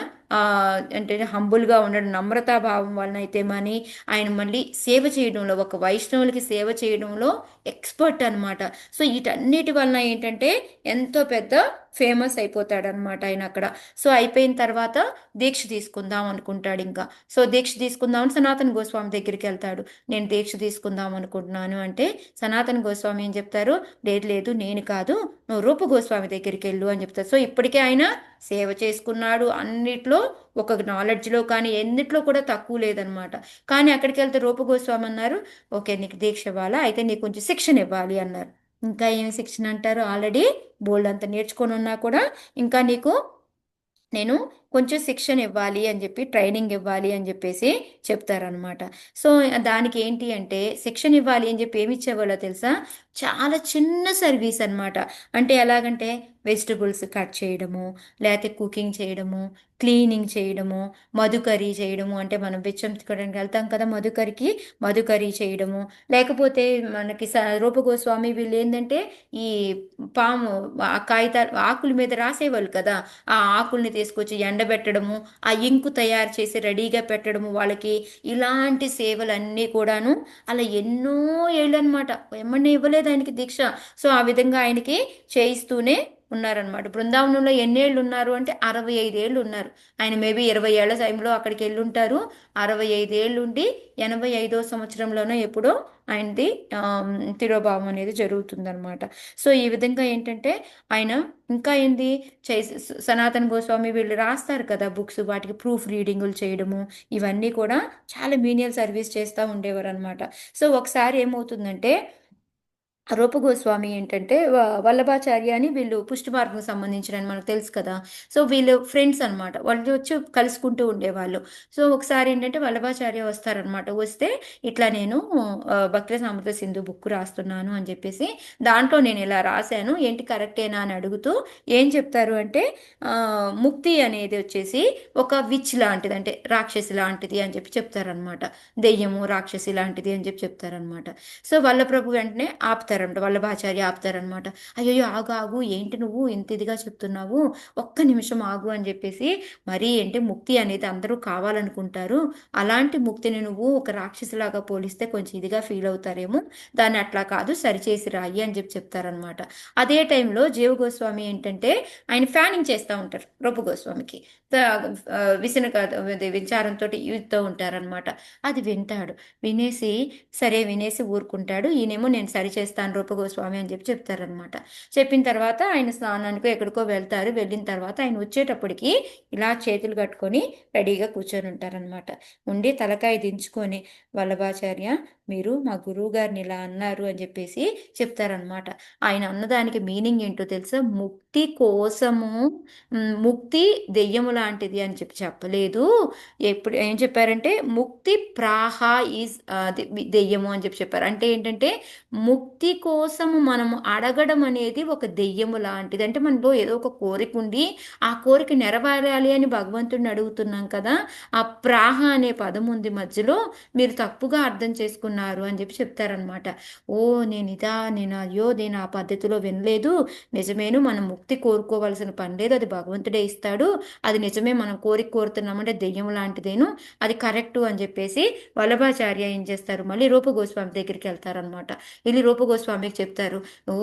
అంటే హంబుల్గా ఉండడం, నమ్రతాభావం వలన అయితే కానీ, ఆయన మళ్ళీ సేవ చేయడంలో, ఒక వైష్ణవులకి సేవ చేయడంలో ఎక్స్పర్ట్ అనమాట. సో వీటన్నిటి వలన ఏంటంటే ఎంతో పెద్ద ఫేమస్ అయిపోతాడు అనమాట ఆయన అక్కడ. సో అయిపోయిన తర్వాత దీక్ష తీసుకుందాం అనుకుంటాడు ఇంకా. సో దీక్ష తీసుకుందామని సనాతన గోస్వామి దగ్గరికి వెళ్తాడు. నేను దీక్ష తీసుకుందాం అనుకుంటున్నాను అంటే సనాతన గోస్వామి ఏం చెప్తారు, లేదు లేదు నేను కాదు, నువ్వు రూప గోస్వామి దగ్గరికి వెళ్ళు అని చెప్తారు. సో ఇప్పటికే ఆయన సేవ చేసుకున్నాడు, అన్నిట్లో ఒక నాలెడ్జ్లో కానీ ఎన్నిట్లో కూడా తక్కువ లేదనమాట. కానీ అక్కడికి వెళ్తే రూప గోస్వామి అన్నారు, ఓకే నీకు దీక్ష ఇవ్వాలా, అయితే నీకు కొంచెం శిక్షణ ఇవ్వాలి అన్నారు. ఇంకా ఏమి శిక్షణ అంటారు, ఆల్రెడీ బోల్డ్ అంత నేర్చుకొని ఉన్నా కూడా ఇంకా నీకు నేను కొంచెం శిక్షణ ఇవ్వాలి అని చెప్పి, ట్రైనింగ్ ఇవ్వాలి అని చెప్పేసి చెప్తారనమాట. సో దానికి ఏంటి అంటే శిక్షణ ఇవ్వాలి అని చెప్పి ఏమి ఇచ్చేవాళ్ళో తెలుసా, చాలా చిన్న సర్వీస్ అనమాట. అంటే ఎలాగంటే వెజిటబుల్స్ కట్ చేయడము, లేకపోతే కుకింగ్ చేయడము, క్లీనింగ్ చేయడము, మధుకరీ చేయడము, అంటే మనం బిచ్చం తినడానికి వెళ్తాం కదా మధుకరీ చేయడము, లేకపోతే మనకి రూపగోస్వామి వీళ్ళు ఏంటంటే ఈ పాము కాగితాలు ఆకుల మీద రాసేవాళ్ళు కదా, ఆ ఆకుల్ని తీసుకొచ్చి ఎండబెట్టడము, ఆ ఇంకు తయారు చేసి రెడీగా పెట్టడము వాళ్ళకి, ఇలాంటి సేవలన్నీ కూడాను అలా ఎన్నో ఏళ్ళు అనమాట. ఏమన్నా ఇవ్వలేదు ఆయనకి దీక్ష. సో ఆ విధంగా ఆయనకి చేయిస్తూనే ఉన్నారనమాట. బృందావనంలో ఎన్నేళ్ళు ఉన్నారు అంటే 65 ఏళ్ళు ఉన్నారు. ఆయన మేబీ 20 ఏళ్ల టైంలో అక్కడికి వెళ్ళి ఉంటారు. 65 ఏళ్ళు ఉండి 85వ సంవత్సరంలోనో ఎప్పుడో ఆయనది తిరోభావం అనేది జరుగుతుందనమాట. సో ఈ విధంగా ఏంటంటే ఆయన ఇంకా ఏంది సనాతన గోస్వామి వీళ్ళు రాస్తారు కదా బుక్స్, వాటికి ప్రూఫ్ రీడింగులు చేయడము, ఇవన్నీ కూడా చాలా మీనియల్ సర్వీస్ చేస్తూ ఉండేవారు అనమాట. సో ఒకసారి ఏమవుతుందంటే రూపగోస్వామి ఏంటంటే వల్లభాచార్య అని వీళ్ళు పుష్టి మార్గం సంబంధించిన మనకు తెలుసు కదా. సో వీళ్ళు ఫ్రెండ్స్ అనమాట, వాళ్ళు వచ్చి కలుసుకుంటూ ఉండేవాళ్ళు. సో ఒకసారి ఏంటంటే వల్లభాచార్య వస్తారనమాట. వస్తే ఇట్లా నేను భక్తి సామర్థ్య సింధు బుక్ రాస్తున్నాను అని చెప్పేసి, దాంట్లో నేను ఇలా రాశాను ఏంటి కరెక్టేనా అని అడుగుతూ ఏం చెప్తారు అంటే ముక్తి అనేది వచ్చేసి ఒక విచ్ లాంటిది, అంటే రాక్షసి లాంటిది అని చెప్పి చెప్తారనమాట. దెయ్యము రాక్షసి లాంటిది అని చెప్పి చెప్తారనమాట. సో వల్లప్రభు వెంటనే ఆపుతారంట, వల్లభాచార్య ఆపుతారనమాట. అయ్యో ఆగు ఆగు, ఏంటి నువ్వు ఇంత ఇదిగా చెప్తున్నావు, ఒక్క నిమిషం ఆగు అని చెప్పేసి, మరీ ఏంటి ముక్తి అనేది అందరూ కావాలనుకుంటారు, అలాంటి ముక్తిని నువ్వు ఒక రాక్షసిలాగా పోలిస్తే కొంచెం ఇదిగా ఫీల్ అవుతారేమో, దాన్ని అట్లా కాదు సరిచేసి రాయి అని చెప్పి చెప్తారనమాట. అదే టైంలో జీవ గోస్వామి ఏంటంటే ఆయన ఫ్యానింగ్ చేస్తూ ఉంటారు రూపగోస్వామికి, విచారంతో యూజ్తో ఉంటారనమాట. అది వింటాడు, వినేసి ఊరుకుంటాడు. ఈయనేమో నేను సరి చేస్తాను రూపగోస్వామి అని చెప్పి చెప్తారనమాట. చెప్పిన తర్వాత ఆయన స్నానానికి ఎక్కడికో వెళ్తారు. వెళ్ళిన తర్వాత ఆయన వచ్చేటప్పటికి ఇలా చేతులు కట్టుకొని రెడీగా కూర్చొని ఉంటారనమాట. ఉండి తలకాయ దించుకొని వల్లభాచార్య మీరు మా గురువు గారిని ఇలా అన్నారు అని చెప్పేసి చెప్తారనమాట. ఆయన అన్నదానికి మీనింగ్ ఏంటో తెలుసా, ముక్తి కోసము ముక్తి దెయ్యము లాంటిది అని చెప్పలేదు. ఎప్పుడు ఏం చెప్పారంటే ముక్తి ప్రాహ ఈజ్ దెయ్యము అని చెప్పారు. అంటే ఏంటంటే ముక్తి కోసము మనము అడగడం అనేది ఒక దెయ్యము లాంటిది. అంటే మనలో ఏదో ఒక కోరిక ఉండి ఆ కోరిక నెరవేరాలి అని భగవంతుడిని అడుగుతున్నాం కదా, ఆ ప్రాహ అనే పదం ఉంది మధ్యలో, మీరు తప్పుగా అర్థం చేసుకున్నారు అని చెప్తారనమాట. ఓ నేను అయ్యో నేను ఆ పద్ధతిలో వినలేదు, నిజమేను, మనం ముక్తి కోరుకోవాల్సిన పని లేదు, అది భగవంతుడే ఇస్తాడు, అది నిజమే, మనం కోరుతున్నామంటే దెయ్యం లాంటిదేను, అది కరెక్టు అని చెప్పేసి వల్లభాచార్య ఏం చేస్తారు, మళ్ళీ రూప గోస్వామి దగ్గరికి వెళ్తారనమాట. వెళ్ళి రూప గోస్వామికి చెప్తారు, ఓ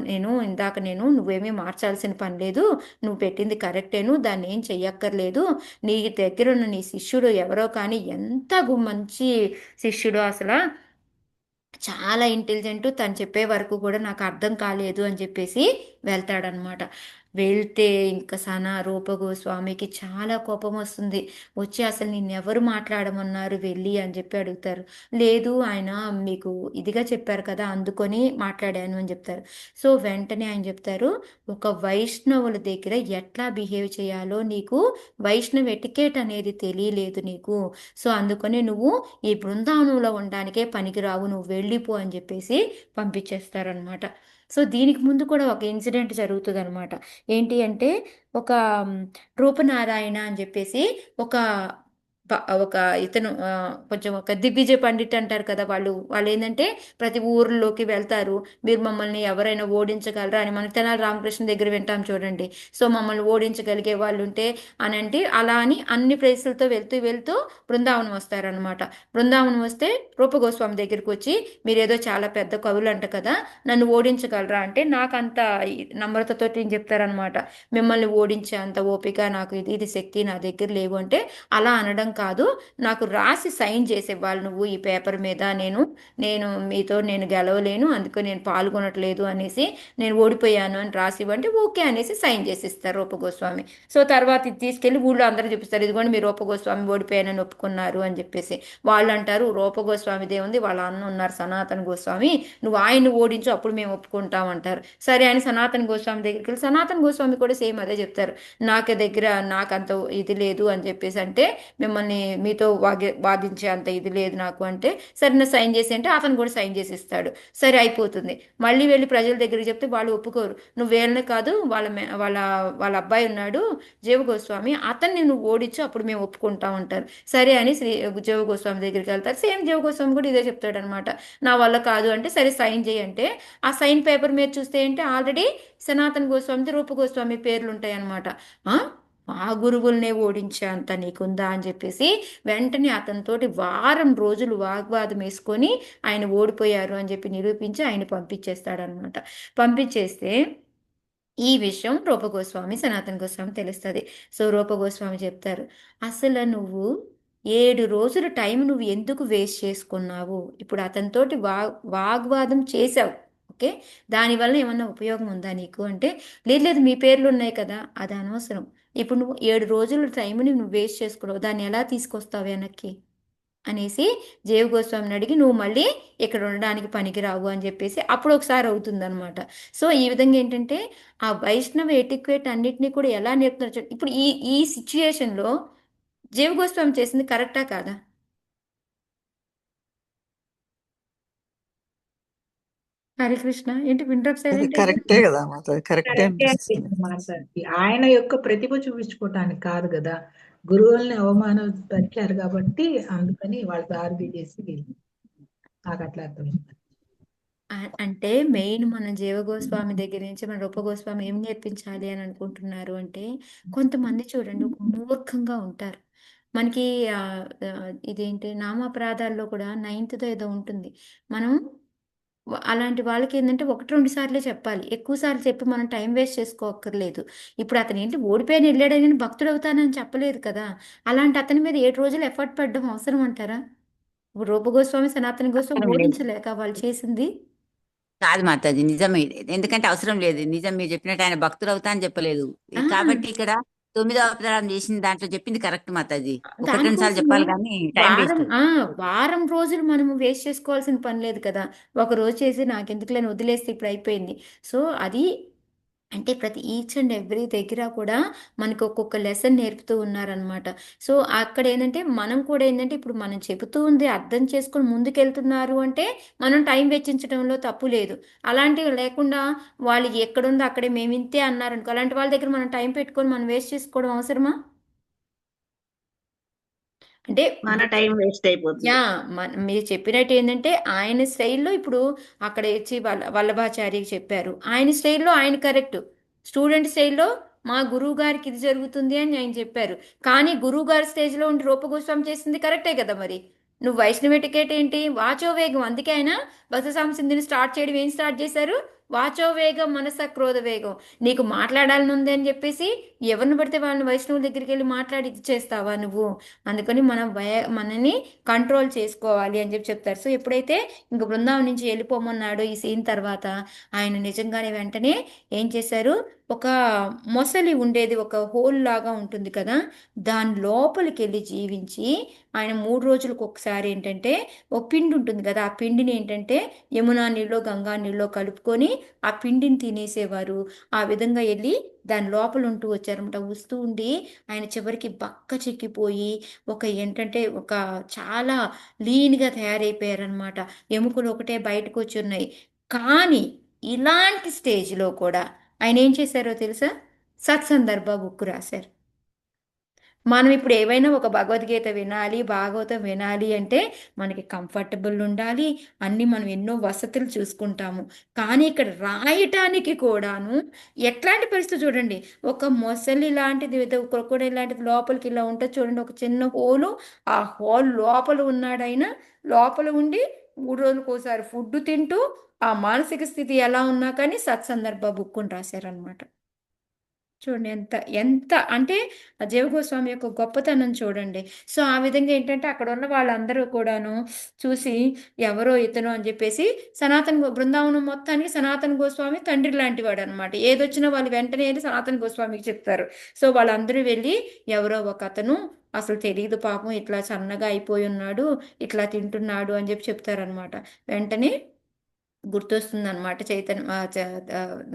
నేను నువ్వేమీ మార్చాల్సిన పని లేదు, నువ్వు పెట్టింది కరెక్టేను, దాన్ని ఏం చెయ్యక్కర్లేదు, నీ దగ్గర ఉన్న నీ శిష్యుడు ఎవరో కానీ ఎంత మంచి శిష్యుడు, అసలు చాలా ఇంటెలిజెంట్, తను చెప్పే వరకు కూడా నాకు అర్థం కాలేదు అని చెప్పేసి వెళ్తాడనమాట. వెళ్తే ఇంకా రూప గోస్వామికి చాలా కోపం వస్తుంది. వచ్చి అసలు నిన్నెవరు మాట్లాడమన్నారు వెళ్ళి అని చెప్పి అడుగుతారు. లేదు ఆయన మీకు ఇదిగా చెప్పారు కదా అందుకొని మాట్లాడాను అని చెప్తారు. సో వెంటనే ఆయన చెప్తారు, ఒక వైష్ణవుల దగ్గర ఎట్లా బిహేవ్ చేయాలో నీకు వైష్ణవ ఎటికేట్ అనేది తెలియలేదు నీకు, సో అందుకని నువ్వు ఈ బృందావనంలో ఉండడానికే పనికిరావు, నువ్వు వెళ్ళిపో అని చెప్పేసి పంపించేస్తారనమాట. సో దీనికి ముందు కూడా ఒక ఇన్సిడెంట్ జరుగుతుంది అనమాట. ఏంటి అంటే ఒక రూపనారాయణ అని చెప్పేసి ఒక ఇతను కొంచెం ఒక దిగ్విజయ పండిట్ అంటారు కదా, వాళ్ళు ఏంటంటే ప్రతి ఊర్లోకి వెళ్తారు, మీరు మమ్మల్ని ఎవరైనా ఓడించగలరా అని. మనకి తెనాలి రామకృష్ణ దగ్గర వింటాం చూడండి, సో మమ్మల్ని ఓడించగలిగే వాళ్ళు ఉంటే అని అంటే, అలా అని అన్ని ప్లేసులతో వెళ్తూ బృందావనం వస్తారనమాట. బృందావనం వస్తే రూప గోస్వామి దగ్గరికి వచ్చి, మీరు ఏదో చాలా పెద్ద కవులు అంట కదా, నన్ను ఓడించగలరా అంటే, నాకు అంత నమ్రతతో ఏం చెప్తారనమాట, మిమ్మల్ని ఓడించే అంత ఓపిక నాకు ఇది శక్తి నా దగ్గర లేవు అంటే, అలా అనడం కాదు, నాకు రాసి సైన్ చేసేవాళ్ళు నువ్వు ఈ పేపర్ మీద, నేను మీతో నేను గెలవలేను, అందుకే నేను పాల్గొనట్లేదు అనేసి, నేను ఓడిపోయాను అని రాసి ఇవ్వంటే ఓకే అనేసి సైన్ చేసిస్తారు రూప గోస్వామి. సో తర్వాత ఇది తీసుకెళ్లి ఊళ్ళో అందరూ చూపిస్తారు, ఇదిగోండి మీరు రూప గోస్వామి ఓడిపోయానని ఒప్పుకున్నారు అని చెప్పేసి. వాళ్ళు అంటారు, రూప గోస్వామిదే ఉంది, వాళ్ళ అన్న ఉన్నారు సనాతన గోస్వామి, నువ్వు ఆయన్ని ఓడించు అప్పుడు మేము ఒప్పుకుంటాం అంటారు. సరే అని సనాతన గోస్వామి దగ్గరికి వెళ్ళి, సనాతన గోస్వామి కూడా సేమ్ అదే చెప్తారు, నాకంత ఇది లేదు అని చెప్పేసి. అంటే మిమ్మల్ని మీతో వాదించే అంత ఇది లేదు నాకు అంటే, సరే నా సైన్ చేసి అంటే అతను కూడా సైన్ చేసి ఇస్తాడు. సరే అయిపోతుంది. మళ్ళీ వెళ్ళి ప్రజల దగ్గరికి చెప్తే వాళ్ళు ఒప్పుకోరు, నువ్వు వీళ్ళని కాదు, వాళ్ళ అబ్బాయి ఉన్నాడు జీవ గోస్వామి, అతన్ని నువ్వు ఓడించు అప్పుడు మేము ఒప్పుకుంటాం అంటారు. సరే అని జీవ గోస్వామి దగ్గరికి వెళ్తారు. సేమ్ జీవ గోస్వామి కూడా ఇదే చెప్తాడు అనమాట, నా వల్ల కాదు అంటే, సరే సైన్ చేయంటే ఆ సైన్ పేపర్ మీద చూస్తే ఏంటి, ఆల్రెడీ సనాతన గోస్వామి రూప గోస్వామి పేర్లు ఉంటాయి అనమాట. ఆ గురువుల్నే ఓడించే అంత నీకుందా అని చెప్పేసి వెంటనే అతనితోటి వారం రోజులు వాగ్వాదం వేసుకొని ఆయన ఓడిపోయారు అని చెప్పి నిరూపించి ఆయన పంపించేస్తాడనమాట. పంపించేస్తే ఈ విషయం రూప గోస్వామి సనాతన గోస్వామి తెలుస్తుంది. సో రూప గోస్వామి చెప్తారు, అసలు నువ్వు 7 రోజుల టైం నువ్వు ఎందుకు వేస్ట్ చేసుకున్నావు, ఇప్పుడు అతనితోటి వాగ్వాదం చేసావు, ఓకే, దానివల్ల ఏమన్నా ఉపయోగం ఉందా నీకు అంటే, లేదు మీ పేర్లు ఉన్నాయి కదా, అది అనవసరం, ఇప్పుడు నువ్వు 7 రోజుల టైంని నువ్వు వేస్ట్ చేసుకున్నావు, దాన్ని ఎలా తీసుకొస్తావు వెనక్కి అనేసి జీవ గోస్వామిని అడిగి, నువ్వు మళ్ళీ ఇక్కడ ఉండడానికి పనికిరావు అని చెప్పేసి అప్పుడు ఒకసారి అవుతుందన్నమాట. సో ఈ విధంగా ఏంటంటే ఆ వైష్ణవ ఎటిక్వేట్ అన్నిటినీ కూడా ఎలా నేర్పుతున్నారు. ఇప్పుడు ఈ సిచ్యుయేషన్లో జీవ గోస్వామి చేసింది కరెక్టా కాదా? హరికృష్ణ ఏంటి వింటర్ సైలెంట్ కరెక్టే కదా మాత, కరెక్టే అనిపిస్తుంది. మాట్లాడి ఆయన యొక్క ప్రతిభ చూపించుకోవటానికి కాదు కదా, గురువుల్ని అవమానపరిచారు కాబట్టి అందుకని వాళ్ళు దారి చేసి నాకు అట్లా అర్థమైంది. అంటే మెయిన్ మన జీవ గోస్వామి దగ్గర నుంచి మన రూప గోస్వామి ఏం నేర్పించాలి అని అనుకుంటున్నారు అంటే, కొంతమంది చూడండి ఒక మూర్ఖంగా ఉంటారు. మనకి ఇదేంటి నామాపరాధాల్లో కూడా 9th ఏదో ఉంటుంది. మనం అలాంటి వాళ్ళకి ఏంటంటే 1-2 సార్లే చెప్పాలి, ఎక్కువ సార్లు చెప్పి మనం టైం వేస్ట్ చేసుకోక్కర్లేదు. ఇప్పుడు అతను ఏంటి ఓడిపోయిన వెళ్ళాడని భక్తుడు అవుతానని చెప్పలేదు కదా, అలాంటి అతని మీద 7 రోజులు ఎఫర్ట్ పెట్టడం అవసరం అంటారా? ఇప్పుడు రూప గోస్వామి సనాతన గోస్వామి అవసరం లేదు. ఓడించలేక వాళ్ళు చేసింది కాదు మాతాజీ, నిజమే, ఎందుకంటే అవసరం లేదు, నిజం మీరు చెప్పినట్టు ఆయన భక్తుడు అవుతా అని చెప్పలేదు. ఆ, కాబట్టి ఇక్కడ 9వ అవతారం చేసిన దాంట్లో చెప్పింది కరెక్ట్ మాతాజీ, 1-2 సార్లు దానికోసము చెప్పాలి కానీ టైం వేస్ట్. వారం రోజులు మనము వేస్ట్ చేసుకోవాల్సిన పని లేదు కదా, ఒక రోజు చేసి నాకెందుకులేని వదిలేస్తే ఇప్పుడు అయిపోయింది. సో అది అంటే ప్రతి ఈచ్ అండ్ ఎవ్రీ దగ్గర కూడా మనకు ఒక్కొక్క లెసన్ నేర్పుతూ ఉన్నారనమాట. సో అక్కడ ఏంటంటే మనం కూడా ఏంటంటే ఇప్పుడు మనం చెబుతూ ఉంది అర్థం చేసుకొని ముందుకెళ్తున్నారు అంటే మనం టైం వెచ్చించడంలో తప్పు లేదు. అలాంటివి లేకుండా వాళ్ళు ఎక్కడుందో అక్కడే మేము ఇంతే అన్నారనుకో, అలాంటి వాళ్ళ దగ్గర మనం టైం పెట్టుకొని మనం వేస్ట్ చేసుకోవడం అవసరమా? అంటే మన టైం వేస్ట్ అయిపోతుంది. యా మీరు చెప్పినట్టు ఏంటంటే ఆయన స్టైల్లో ఇప్పుడు అక్కడ వచ్చి వల్లభాచార్యకి చెప్పారు, ఆయన స్టైల్లో ఆయన కరెక్ట్, స్టూడెంట్ స్టైల్లో మా గురువు గారికి ఇది జరుగుతుంది అని ఆయన చెప్పారు. కానీ గురువు గారి స్టేజ్లో ఉండి రూపగోస్వామి చేసింది కరెక్టే కదా మరి. నువ్వు వైష్ణవ టికెట్ ఏంటి వాచో వేగం, అందుకే ఆయన భక్త సంసింధిని స్టార్ట్ చేయడం ఏం స్టార్ట్ చేశారు, వాచో వేగం మనస క్రోధ వేగం. నీకు మాట్లాడాలని ఉంది అని చెప్పేసి ఎవరిని పడితే వాళ్ళని వైష్ణవుల దగ్గరికి వెళ్ళి మాట్లాడి ఇది చేస్తావా నువ్వు? అందుకని మనం మనని కంట్రోల్ చేసుకోవాలి అని చెప్పి చెప్తారు. సో ఎప్పుడైతే ఇంక బృందావనం నుంచి వెళ్ళిపోమన్నాడో ఈ సీన్ తర్వాత ఆయన నిజంగానే వెంటనే ఏం చేశారు, ఒక మొసలి ఉండేది, ఒక హోల్ లాగా ఉంటుంది కదా, దాని లోపలికి వెళ్ళి జీవించి ఆయన 3 రోజులకు ఒకసారి ఏంటంటే ఒక పిండి ఉంటుంది కదా, ఆ పిండిని ఏంటంటే యమునా నీళ్ళలో గంగా నీళ్ళలో కలుపుకొని ఆ పిండిని తినేసేవారు. ఆ విధంగా వెళ్ళి దాని లోపల ఉంటూ వచ్చారనమాట. వస్తూ ఉండి ఆయన చివరికి బక్క చిక్కిపోయి ఏంటంటే ఒక చాలా లీన్గా తయారైపోయారనమాట. ఎముకలు ఒకటే బయటకు వచ్చి ఉన్నాయి. కానీ ఇలాంటి స్టేజ్లో కూడా ఆయన ఏం చేశారో తెలుసా, సత్సందర్భ బుక్ రాశారు. మనం ఇప్పుడు ఏవైనా ఒక భగవద్గీత వినాలి, భాగవతం వినాలి అంటే మనకి కంఫర్టబుల్ ఉండాలి, అన్నీ మనం ఎన్నో వసతులు చూసుకుంటాము. కానీ ఇక్కడ రాయటానికి కూడాను ఎట్లాంటి పరిస్థితి చూడండి, ఒక మొసలి లాంటిది క్రొకోడైల్ లాంటిది లోపలికి ఇలా ఉంటుంది చూడండి, ఒక చిన్న హోలు, ఆ హోల్ లోపల ఉన్నాడు ఆయన. లోపల ఉండి 3 రోజులకు ఒకసారి ఫుడ్ తింటూ ఆ మానసిక స్థితి ఎలా ఉన్నా కానీ సత్సందర్భ బుక్కుని రాశారనమాట. చూడండి ఎంత ఎంత అంటే జీవగోస్వామి యొక్క గొప్పతనం చూడండి. సో ఆ విధంగా ఏంటంటే అక్కడ ఉన్న వాళ్ళందరూ కూడాను చూసి ఎవరో ఇతను అని చెప్పేసి బృందావనం మొత్తానికి సనాతన గోస్వామి తండ్రి లాంటి వాడు అనమాట. ఏదొచ్చినా వాళ్ళు వెంటనే వెళ్ళి సనాతన గోస్వామికి చెప్తారు. సో వాళ్ళందరూ వెళ్ళి ఎవరో ఒక అతను అసలు తెలియదు పాపం, ఇట్లా సన్నగా అయిపోయి ఉన్నాడు, ఇట్లా తింటున్నాడు అని చెప్పి చెప్తారనమాట. వెంటనే గుర్తొస్తుంది అనమాట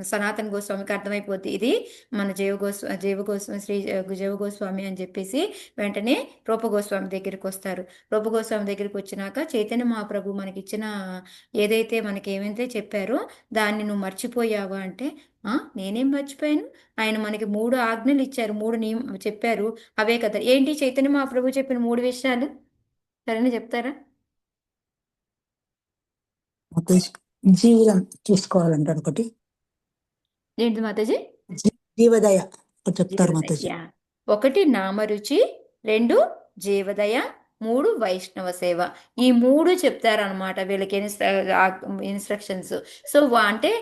సనాతన గోస్వామికి అర్థమైపోద్ది ఇది మన జీవగోస్వామి శ్రీ జీవగోస్వామి అని చెప్పేసి వెంటనే రూపగోస్వామి దగ్గరికి వస్తారు. రూపగోస్వామి దగ్గరికి వచ్చినాక చైతన్య మహాప్రభు మనకి ఇచ్చిన ఏదైతే మనకి ఏమైతే చెప్పారో దాన్ని నువ్వు మర్చిపోయావా అంటే, నేనేం మర్చిపోయాను, ఆయన మనకి 3 ఆజ్ఞలు ఇచ్చారు, 3 చెప్పారు, అవే కదా. ఏంటి చైతన్య మహాప్రభు చెప్పిన 3 విషయాలు సరేనా చెప్తారా? జీవితం చూసుకోవాలంటారు ఒకటి, ఏంటి మాతాజీ? జీవదయ చెప్తారు మాతాజీ. 1 నామరుచి, 2 జీవదయ, 3 వైష్ణవ సేవ. ఈ 3 చెప్తారనమాట వీళ్ళకి ఇన్స్ట్రక్షన్స్. సో అంటే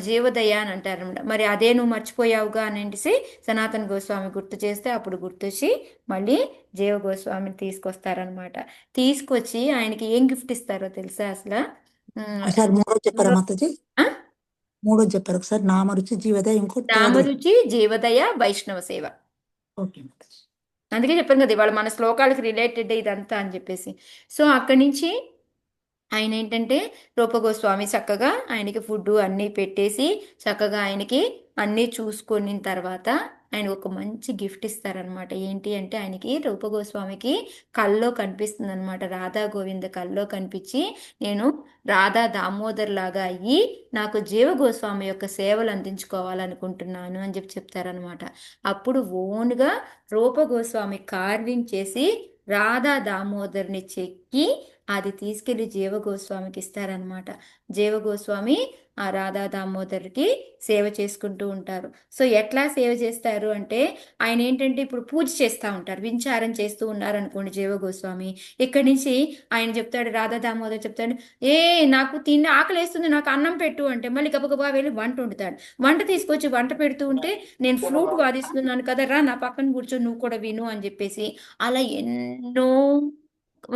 జీవదయ అని అంటారనమాట. మరి అదే నువ్వు మర్చిపోయావుగా అనేసి సనాతన గోస్వామి గుర్తు చేస్తే అప్పుడు గుర్తొచ్చి మళ్ళీ జీవ గోస్వామిని తీసుకొస్తారనమాట. తీసుకొచ్చి ఆయనకి ఏం గిఫ్ట్ ఇస్తారో తెలుసా అసలు? ఒకసారి 3 చెప్పారా మాతాజీ? 3 చెప్పారు ఒకసారి, నామరుచి, జీవదయ, ఇంకోటి నామరుచి, జీవదయ, వైష్ణవ సేవ. ఓకే మాతాజీ. అందుకే చెప్పాను కదా ఇవాళ మన శ్లోకాలకు రిలేటెడ్ ఇదంతా అని చెప్పేసి. సో అక్కడి నుంచి ఆయన ఏంటంటే రూపగోస్వామి చక్కగా ఆయనకి ఫుడ్ అన్నీ పెట్టేసి చక్కగా ఆయనకి అన్నీ చూసుకొని తర్వాత ఆయన ఒక మంచి గిఫ్ట్ ఇస్తారనమాట. ఏంటి అంటే ఆయనకి రూపగోస్వామికి కల్లో కనిపిస్తుంది అనమాట, రాధా గోవింద కల్లో కనిపించి నేను రాధా దామోదర్ లాగా అయ్యి నాకు జీవగోస్వామి యొక్క సేవలు అందించుకోవాలనుకుంటున్నాను అని చెప్పి చెప్తారనమాట. అప్పుడు ఓన్గా రూపగోస్వామి కార్వింగ్ చేసి రాధా దామోదర్ని చెక్కి అది తీసుకెళ్లి జీవగోస్వామికి ఇస్తారనమాట. జీవగోస్వామి ఆ రాధా దామోదర్కి సేవ చేసుకుంటూ ఉంటారు. సో ఎట్లా సేవ చేస్తారు అంటే ఆయన ఏంటంటే ఇప్పుడు పూజ చేస్తూ ఉంటారు, వించారం చేస్తూ ఉన్నారు అనుకోండి జీవగోస్వామి. ఇక్కడి నుంచి ఆయన చెప్తాడు, రాధా దామోదర్ చెప్తాడు, నాకు తిన్న ఆకలేస్తుంది, నాకు అన్నం పెట్టు అంటే మళ్ళీ గబగబా వెళ్ళి వంట వండుతాడు. వంట తీసుకొచ్చి వంట పెడుతూ ఉంటే నేను ఫ్లూట్ వాదిస్తున్నాను కదా, రా నా పక్కన కూర్చొని నువ్వు కూడా విను అని చెప్పేసి అలా ఎన్నో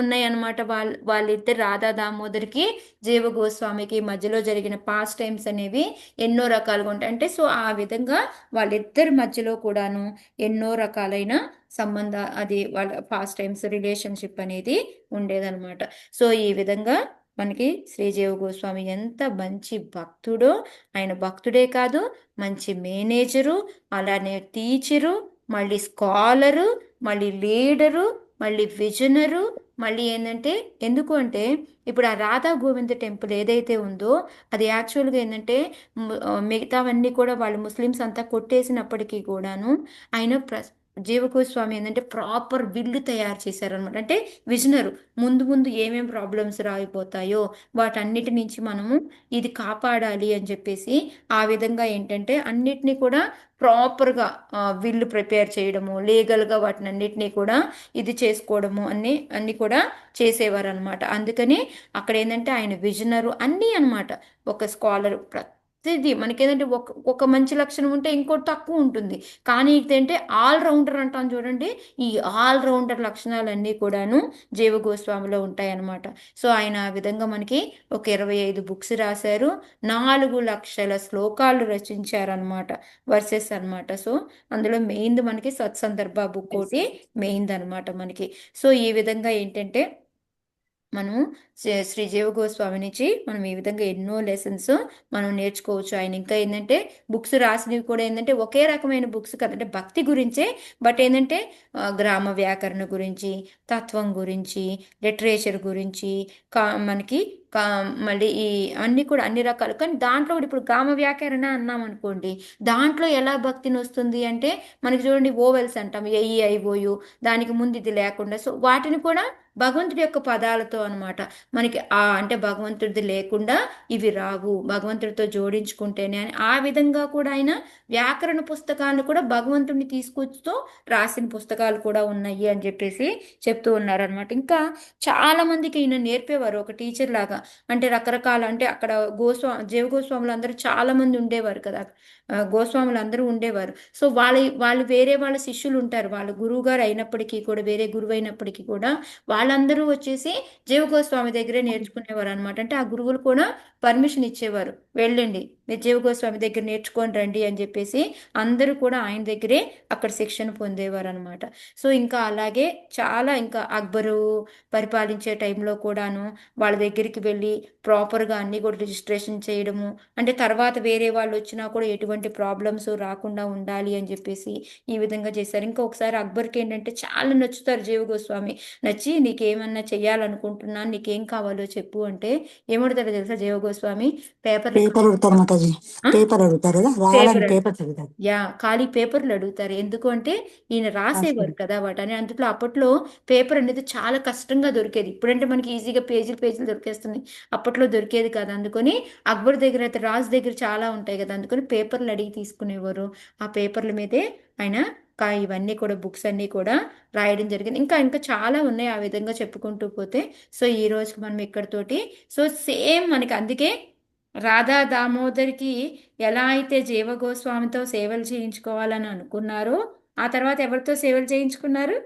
ఉన్నాయన్నమాట. వాళ్ళిద్దరు రాధా దామోదర్కి జీవ గోస్వామికి మధ్యలో జరిగిన పాస్ట్ టైమ్స్ అనేవి ఎన్నో రకాలుగా ఉంటాయి. అంటే సో ఆ విధంగా వాళ్ళిద్దరి మధ్యలో కూడాను ఎన్నో రకాలైన అది వాళ్ళ పాస్ట్ టైమ్స్ రిలేషన్షిప్ అనేది ఉండేదన్నమాట. సో ఈ విధంగా మనకి శ్రీజీవ గోస్వామి ఎంత మంచి భక్తుడో, ఆయన భక్తుడే కాదు, మంచి మేనేజరు, అలానే టీచరు, మళ్ళీ స్కాలరు, మళ్ళీ లీడరు, మళ్ళీ విజనరు, మళ్ళీ ఏంటంటే ఎందుకు అంటే ఇప్పుడు ఆ రాధా గోవింద టెంపుల్ ఏదైతే ఉందో అది యాక్చువల్గా ఏంటంటే మిగతావన్నీ కూడా వాళ్ళు ముస్లిమ్స్ అంతా కొట్టేసినప్పటికీ కూడాను ఆయన జీవగోస్వామి ఏంటంటే ప్రాపర్ విల్లు తయారు చేశారనమాట. అంటే విజనరు, ముందు ముందు ఏమేం ప్రాబ్లమ్స్ రాయిపోతాయో వాటన్నిటి నుంచి మనము ఇది కాపాడాలి అని చెప్పేసి ఆ విధంగా ఏంటంటే అన్నిటినీ కూడా ప్రాపర్గా విల్లు ప్రిపేర్ చేయడము, లీగల్గా వాటిని అన్నిటినీ కూడా ఇది చేసుకోవడము అన్నీ కూడా చేసేవారు అనమాట. అందుకని అక్కడ ఏంటంటే ఆయన విజనరు అన్నీ అనమాట. ఒక స్కాలర్ ప్రతిదీ మనకేంటంటే ఒక మంచి లక్షణం ఉంటే ఇంకోటి తక్కువ ఉంటుంది, కానీ ఇదేంటే ఆల్రౌండర్ అంటాం చూడండి, ఈ ఆల్రౌండర్ లక్షణాలన్నీ కూడాను జీవ గోస్వామిలో ఉంటాయన్నమాట. సో ఆయన ఆ విధంగా మనకి ఒక 25 బుక్స్ రాశారు, 4 లక్షల శ్లోకాలు రచించారనమాట, వర్సెస్ అనమాట. సో అందులో మెయిన్ మనకి సత్సందర్భ బుక్ ఒకటి మెయిన్ అనమాట మనకి. సో ఈ విధంగా ఏంటంటే మనం శ్రీ జీవ గోస్వామి నుంచి మనం ఈ విధంగా ఎన్నో లెసన్స్ మనం నేర్చుకోవచ్చు. ఆయన ఇంకా ఏంటంటే బుక్స్ రాసినవి కూడా ఏంటంటే ఒకే రకమైన బుక్స్ కదంటే భక్తి గురించే, బట్ ఏంటంటే గ్రామ వ్యాకరణ గురించి, తత్వం గురించి, లిటరేచర్ గురించి, మనకి మళ్ళీ ఈ అన్ని కూడా అన్ని రకాలు. కానీ దాంట్లో కూడా ఇప్పుడు గ్రామ వ్యాకరణ అన్నాం అనుకోండి, దాంట్లో ఎలా భక్తిని వస్తుంది అంటే మనకి చూడండి ఓవెల్స్ అంటాం, ఏఈఐఓయు, దానికి ముందు ఇది లేకుండా. సో వాటిని కూడా భగవంతుడి యొక్క పదాలతో అనమాట మనకి అంటే భగవంతుడిది లేకుండా ఇవి రావు, భగవంతుడితో జోడించుకుంటేనే అని ఆ విధంగా కూడా ఆయన వ్యాకరణ పుస్తకాలను కూడా భగవంతుడిని తీసుకొచ్చుతూ రాసిన పుస్తకాలు కూడా ఉన్నాయి అని చెప్పేసి చెప్తూ ఉన్నారనమాట. ఇంకా చాలా మందికి ఈయన నేర్పేవారు ఒక టీచర్ లాగా. అంటే రకరకాల అంటే అక్కడ జీవ గోస్వాములు అందరూ చాలా మంది ఉండేవారు కదా, గోస్వాములు అందరూ ఉండేవారు. సో వాళ్ళు వేరే వాళ్ళ శిష్యులు ఉంటారు, వాళ్ళ గురువు గారు అయినప్పటికీ కూడా, వేరే గురువు అయినప్పటికీ కూడా వాళ్ళందరూ వచ్చేసి జీవ గోస్వామి దగ్గరే నేర్చుకునేవారు అనమాట. అంటే ఆ గురువులు కూడా పర్మిషన్ ఇచ్చేవారు, వెళ్ళండి మీరు జీవ గోస్వామి దగ్గర నేర్చుకొని రండి అని చెప్పేసి అందరూ కూడా ఆయన దగ్గరే అక్కడ శిక్షణ పొందేవారు అనమాట. సో ఇంకా అలాగే చాలా ఇంకా అక్బరు పరిపాలించే టైంలో కూడాను వాళ్ళ దగ్గరికి వెళ్ళి ప్రాపర్గా అన్నీ కూడా రిజిస్ట్రేషన్ చేయడము, అంటే తర్వాత వేరే వాళ్ళు వచ్చినా కూడా ఎటువంటి ప్రాబ్లమ్స్ రాకుండా ఉండాలి అని చెప్పేసి ఈ విధంగా చేశారు. ఇంకా ఒకసారి అక్బర్కి ఏంటంటే చాలా నచ్చుతారు జీవ గోస్వామి, నచ్చి నీకేమన్నా చెయ్యాలనుకుంటున్నాను, నీకేం కావాలో చెప్పు అంటే ఏమడుతారో తెలుసా జీవ గోస్వామి? పేపర్ అడుగుతారు మాతాజీ, పేపర్ అడుగుతారు కదా, రాయాలని పేపర్ చదువుతారు. ఖాళీ పేపర్లు అడుగుతారు. ఎందుకు అంటే ఈయన రాసేవారు కదా వాటని. అందులో అప్పట్లో పేపర్ అనేది చాలా కష్టంగా దొరికేది, ఇప్పుడంటే మనకి ఈజీగా పేజీలు దొరికేస్తున్నాయి, అప్పట్లో దొరికేది కదా. అందుకని అక్బర్ దగ్గర అయితే రాజు దగ్గర చాలా ఉంటాయి కదా, అందుకని పేపర్లు అడిగి తీసుకునేవారు. ఆ పేపర్ల మీదే ఆయన ఇవన్నీ కూడా బుక్స్ అన్నీ కూడా రాయడం జరిగింది. ఇంకా ఇంకా చాలా ఉన్నాయి ఆ విధంగా చెప్పుకుంటూ పోతే. సో ఈ రోజుకి మనం ఇక్కడతోటి సో సేమ్ మనకి అందుకే రాధా దామోదర్కి ఎలా అయితే జీవ గోస్వామితో సేవలు చేయించుకోవాలని అనుకున్నారో ఆ తర్వాత ఎవరితో సేవలు చేయించుకున్నారు?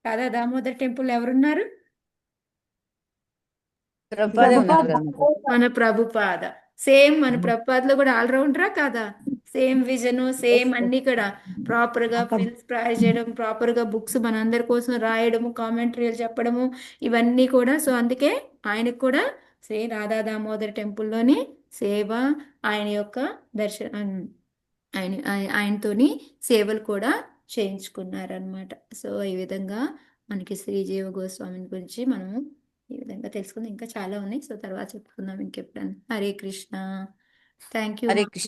రాధా దామోదర్ టెంపుల్ ఎవరున్నారు? మన ప్రభుపాద. సేమ్ మన ప్రభుపాదలో కూడా ఆల్రౌండరా కాదా? సేమ్ విజన్, సేమ్ అన్ని కూడా ప్రాపర్గా ఫిల్స్ ప్రైజ్ చేయడం, ప్రాపర్గా బుక్స్ మనందరి కోసం రాయడము, కామెంటరీలు చెప్పడము, ఇవన్నీ కూడా. సో అందుకే ఆయనకు కూడా శ్రీ రాధా దామోదర్ టెంపుల్లోని సేవ, ఆయన యొక్క దర్శనం, ఆయనతోని సేవలు కూడా చేయించుకున్నారనమాట. సో ఈ విధంగా మనకి శ్రీ జీవ గోస్వామిని గురించి మనము ఈ విధంగా తెలుసుకుందాం. ఇంకా చాలా ఉన్నాయి, సో తర్వాత చెప్పుకుందాం ఇంకెప్పుడన్నా. హరే కృష్ణ. Thank you.